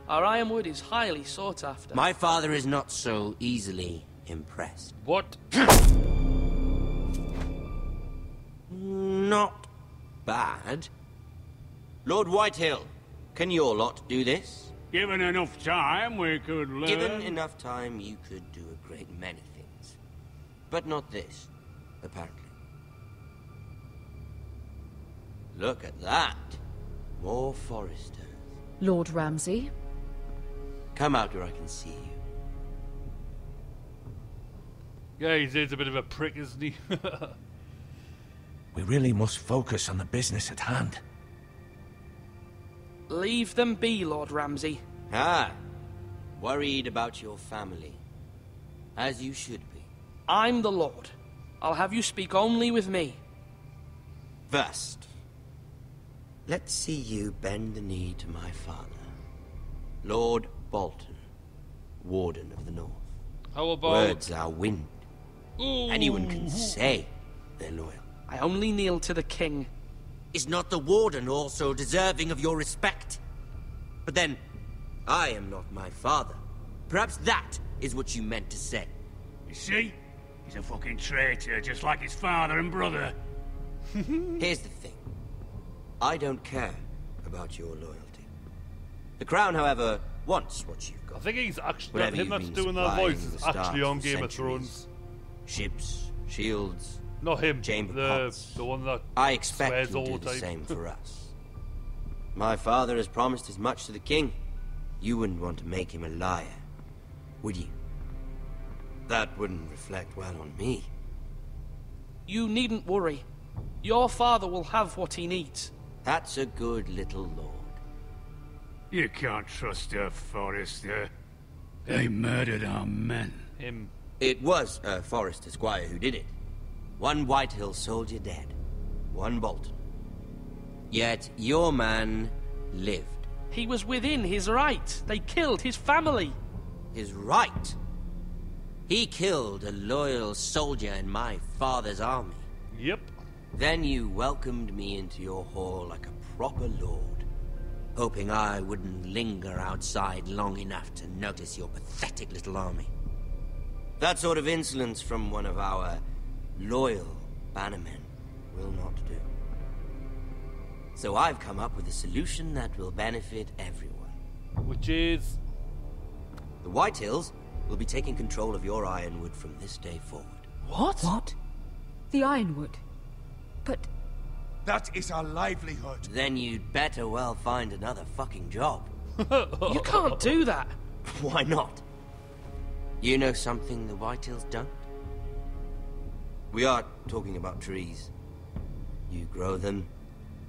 [SPEAKER 13] Our ironwood is highly sought after.
[SPEAKER 20] My father is not so easily impressed.
[SPEAKER 1] What?
[SPEAKER 20] Not bad. Lord Whitehill, can your lot do this?
[SPEAKER 3] Given enough time, we could learn.
[SPEAKER 20] Given enough time, you could do a great many things. But not this, apparently. Look at that. More Forresters.
[SPEAKER 9] Lord Ramsay?
[SPEAKER 20] Come out where I can see you.
[SPEAKER 1] Yeah, he's a bit of a prick, isn't he?
[SPEAKER 11] We really must focus on the business at hand.
[SPEAKER 13] Leave them be, Lord Ramsay.
[SPEAKER 20] Ah, worried about your family. As you should be.
[SPEAKER 13] I'm the Lord. I'll have you speak only with me.
[SPEAKER 20] First, let's see you bend the knee to my father, Lord Bolton, Warden of the North.
[SPEAKER 1] How about...
[SPEAKER 20] Words are wind.
[SPEAKER 1] Ooh.
[SPEAKER 20] Anyone can say they're loyal.
[SPEAKER 13] I only kneel to the king.
[SPEAKER 20] Is not the Warden also deserving of your respect? But then, I am not my father. Perhaps that is what you meant to say.
[SPEAKER 3] You see? He's a fucking traitor, just like his father and brother.
[SPEAKER 20] Here's the thing. I don't care about your loyalty. The Crown, however, wants what you've got.
[SPEAKER 1] I think he's actually...
[SPEAKER 20] Whatever
[SPEAKER 1] him that's
[SPEAKER 20] you've been
[SPEAKER 1] doing that
[SPEAKER 20] supplying
[SPEAKER 1] voice
[SPEAKER 20] the
[SPEAKER 1] is
[SPEAKER 20] stars
[SPEAKER 1] actually on
[SPEAKER 20] for
[SPEAKER 1] Game of
[SPEAKER 20] centuries.
[SPEAKER 1] Thrones.
[SPEAKER 20] Ships, shields...
[SPEAKER 1] Not him,
[SPEAKER 20] chamber
[SPEAKER 1] the
[SPEAKER 20] pots.
[SPEAKER 1] one that
[SPEAKER 20] I expect
[SPEAKER 1] swears
[SPEAKER 20] you'll
[SPEAKER 1] all
[SPEAKER 20] do
[SPEAKER 1] the
[SPEAKER 20] the
[SPEAKER 1] time.
[SPEAKER 20] same for us. My father has promised as much to the king. You wouldn't want to make him a liar, would you? That wouldn't reflect well on me.
[SPEAKER 13] You needn't worry. Your father will have what he needs.
[SPEAKER 20] That's a good little lord.
[SPEAKER 3] You can't trust her, Forrester. They murdered our men.
[SPEAKER 1] Him.
[SPEAKER 20] It was a Forrester squire who did it. One Whitehill soldier dead. One Bolton. Yet your man lived.
[SPEAKER 13] He was within his right. They killed his family.
[SPEAKER 20] His right? He killed a loyal soldier in my father's army.
[SPEAKER 1] Yep.
[SPEAKER 20] Then you welcomed me into your hall like a proper lord, hoping I wouldn't linger outside long enough to notice your pathetic little army. That sort of insolence from one of our loyal bannermen will not do. So I've come up with a solution that will benefit everyone.
[SPEAKER 1] Which is...
[SPEAKER 20] The Whitehills will be taking control of your ironwood from this day forward.
[SPEAKER 9] What? What? The ironwood? But...
[SPEAKER 7] That is our livelihood.
[SPEAKER 20] Then you'd better well find another fucking job.
[SPEAKER 13] You can't do that.
[SPEAKER 20] Why not? You know something the Whitehills don't? We are talking about trees. You grow them,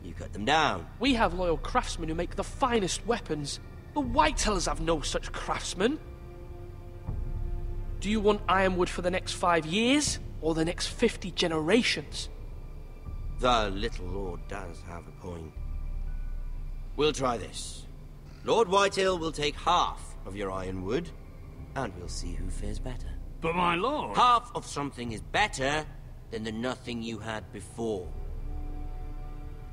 [SPEAKER 20] you cut them down.
[SPEAKER 13] We have loyal craftsmen who make the finest weapons. The Whitehills have no such craftsmen. Do you want ironwood for the next 5 years, or the next 50 generations?
[SPEAKER 20] The little lord does have a point. We'll try this. Lord Whitehill will take half of your ironwood, and we'll see who fares better.
[SPEAKER 3] But my lord...
[SPEAKER 20] Half of something is better than the nothing you had before.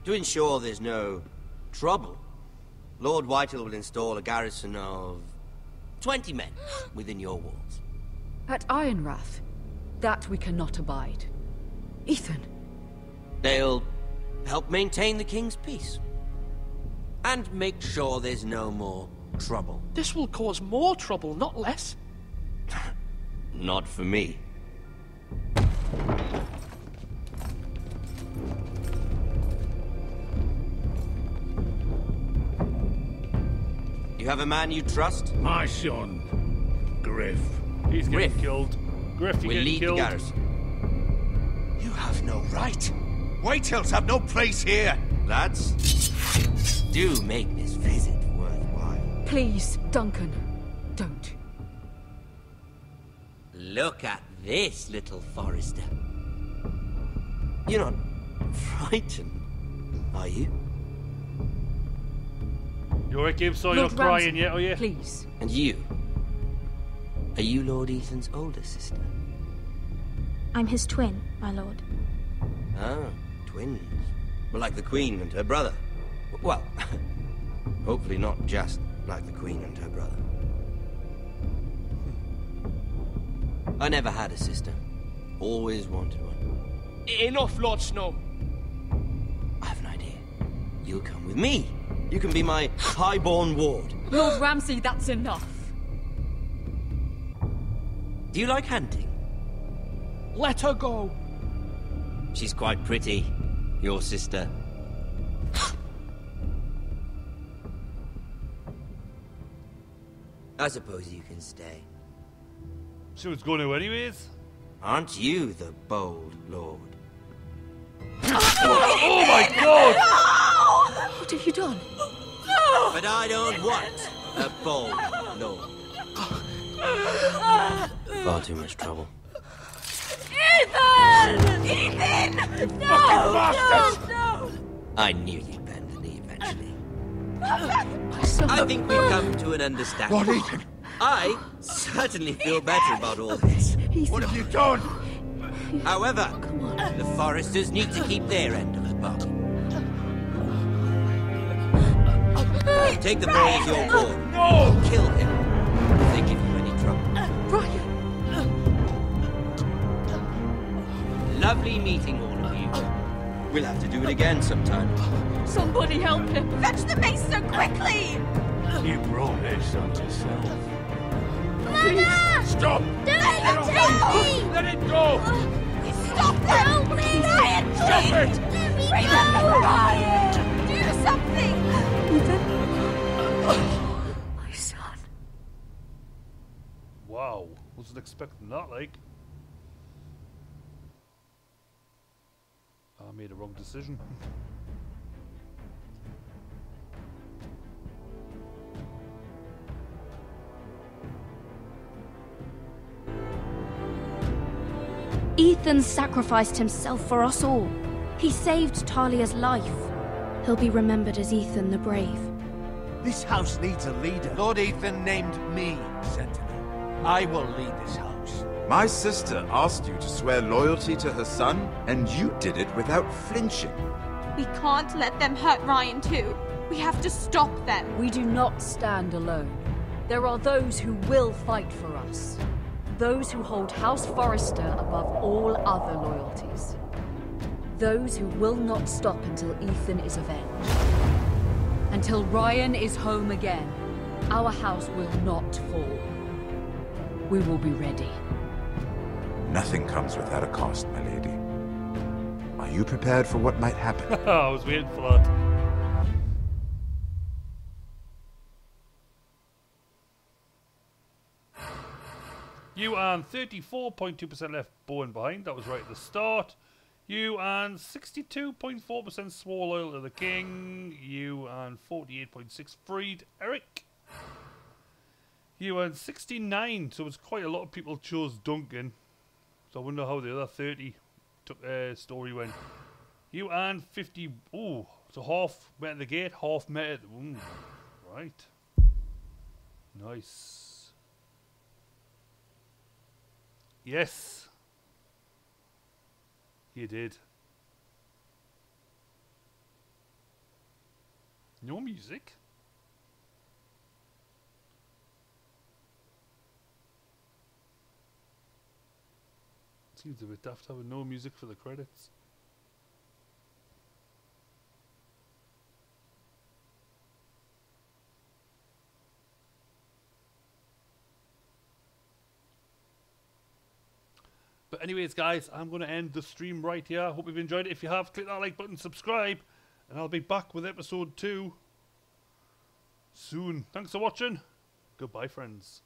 [SPEAKER 20] To ensure there's no trouble, Lord Whitehill will install a garrison of 20 men within your walls.
[SPEAKER 9] At Ironrath? That we cannot abide. Ethan.
[SPEAKER 20] They'll help maintain the king's peace. And make sure there's no more trouble.
[SPEAKER 13] This will cause more trouble, not less.
[SPEAKER 20] Not for me. You have a man you trust?
[SPEAKER 3] My son, Griff.
[SPEAKER 1] He's getting
[SPEAKER 20] Griff.
[SPEAKER 1] killed. Griff, you're
[SPEAKER 20] We'll
[SPEAKER 1] getting
[SPEAKER 20] lead
[SPEAKER 1] killed.
[SPEAKER 20] the garrison.
[SPEAKER 7] You have no right. Whitehills have no place here.
[SPEAKER 20] Lads, Do make this visit worthwhile.
[SPEAKER 9] Please, Duncan, don't.
[SPEAKER 20] Look at this, little Forrester. You're not frightened, are you?
[SPEAKER 1] You're right, Gabe, so you're not crying yet, are you?
[SPEAKER 9] Please.
[SPEAKER 20] And you? Are you Lord Ethan's older sister?
[SPEAKER 10] I'm his twin, my lord.
[SPEAKER 20] Ah, twins. Well, like the Queen and her brother. Well, hopefully not just like the Queen and her brother. I never had a sister. Always wanted one.
[SPEAKER 13] Enough, Lord Snow.
[SPEAKER 20] I have an idea. You'll come with me. You can be my highborn ward.
[SPEAKER 9] Lord Ramsay, that's enough.
[SPEAKER 20] Do you like hunting?
[SPEAKER 13] Let her go.
[SPEAKER 20] She's quite pretty, your sister. I suppose you can stay.
[SPEAKER 1] She was going to anyways.
[SPEAKER 20] Aren't you the bold lord?
[SPEAKER 1] Oh my god!
[SPEAKER 9] What have you done?
[SPEAKER 20] But I don't want a bold lord. Far too much trouble.
[SPEAKER 15] Ethan! Ethan! No!
[SPEAKER 20] I knew you'd bend the knee eventually. I think we've come to an understanding.
[SPEAKER 7] Lord Ethan!
[SPEAKER 20] I certainly feel better about all this.
[SPEAKER 7] What have you done?
[SPEAKER 20] However, the Forresters need to keep their end of the bargain. Take the boy as your ward.
[SPEAKER 7] No!
[SPEAKER 20] Kill him if they give you any trouble.
[SPEAKER 9] Ryan!
[SPEAKER 20] Lovely meeting all of you. We'll have to do it again sometime.
[SPEAKER 9] Somebody help him!
[SPEAKER 15] Fetch the mace so quickly!
[SPEAKER 3] You brought this on yourself.
[SPEAKER 15] Mother!
[SPEAKER 7] Stop!
[SPEAKER 15] Don't let him take me!
[SPEAKER 7] Let it go!
[SPEAKER 15] Stop them! Please! Ryan,
[SPEAKER 7] Stop
[SPEAKER 15] please!
[SPEAKER 7] it!
[SPEAKER 15] Remember Ryan! Do something!
[SPEAKER 9] My son.
[SPEAKER 1] Wow, wasn't expecting that, like. I made a wrong decision.
[SPEAKER 10] Ethan sacrificed himself for us all. He saved Talia's life. He'll be remembered as Ethan the Brave.
[SPEAKER 11] This house needs a leader.
[SPEAKER 7] Lord Ethan named me Sentinel. I will lead this house.
[SPEAKER 17] My sister asked you to swear loyalty to her son, and you did it without flinching.
[SPEAKER 15] We can't let them hurt Ryan too. We have to stop them.
[SPEAKER 9] We do not stand alone. There are those who will fight for us. Those who hold House Forrester above all other loyalties. Those who will not stop until Ethan is avenged. Until Ryan is home again, our house will not fall. We will be ready.
[SPEAKER 17] Nothing comes without a cost, my lady. Are you prepared for what might happen?
[SPEAKER 1] I was waiting for that. You and 34.2% left Bowen behind. That was right at the start. You and 62.4% swore loyal to the king. You and 48.6% freed Eric. You and 69. So it was quite a lot of people chose Duncan. So I wonder how the other 30 took story went. You and 50. Ooh, so half met at the gate, half met at. Ooh, right. Nice. Yes. You did. No music? Seems a bit daft having no music for the credits. But anyways, guys, I'm going to end the stream right here. Hope you've enjoyed it. If you have, click that like button, subscribe, and I'll be back with episode 2 soon. Thanks for watching. Goodbye, friends.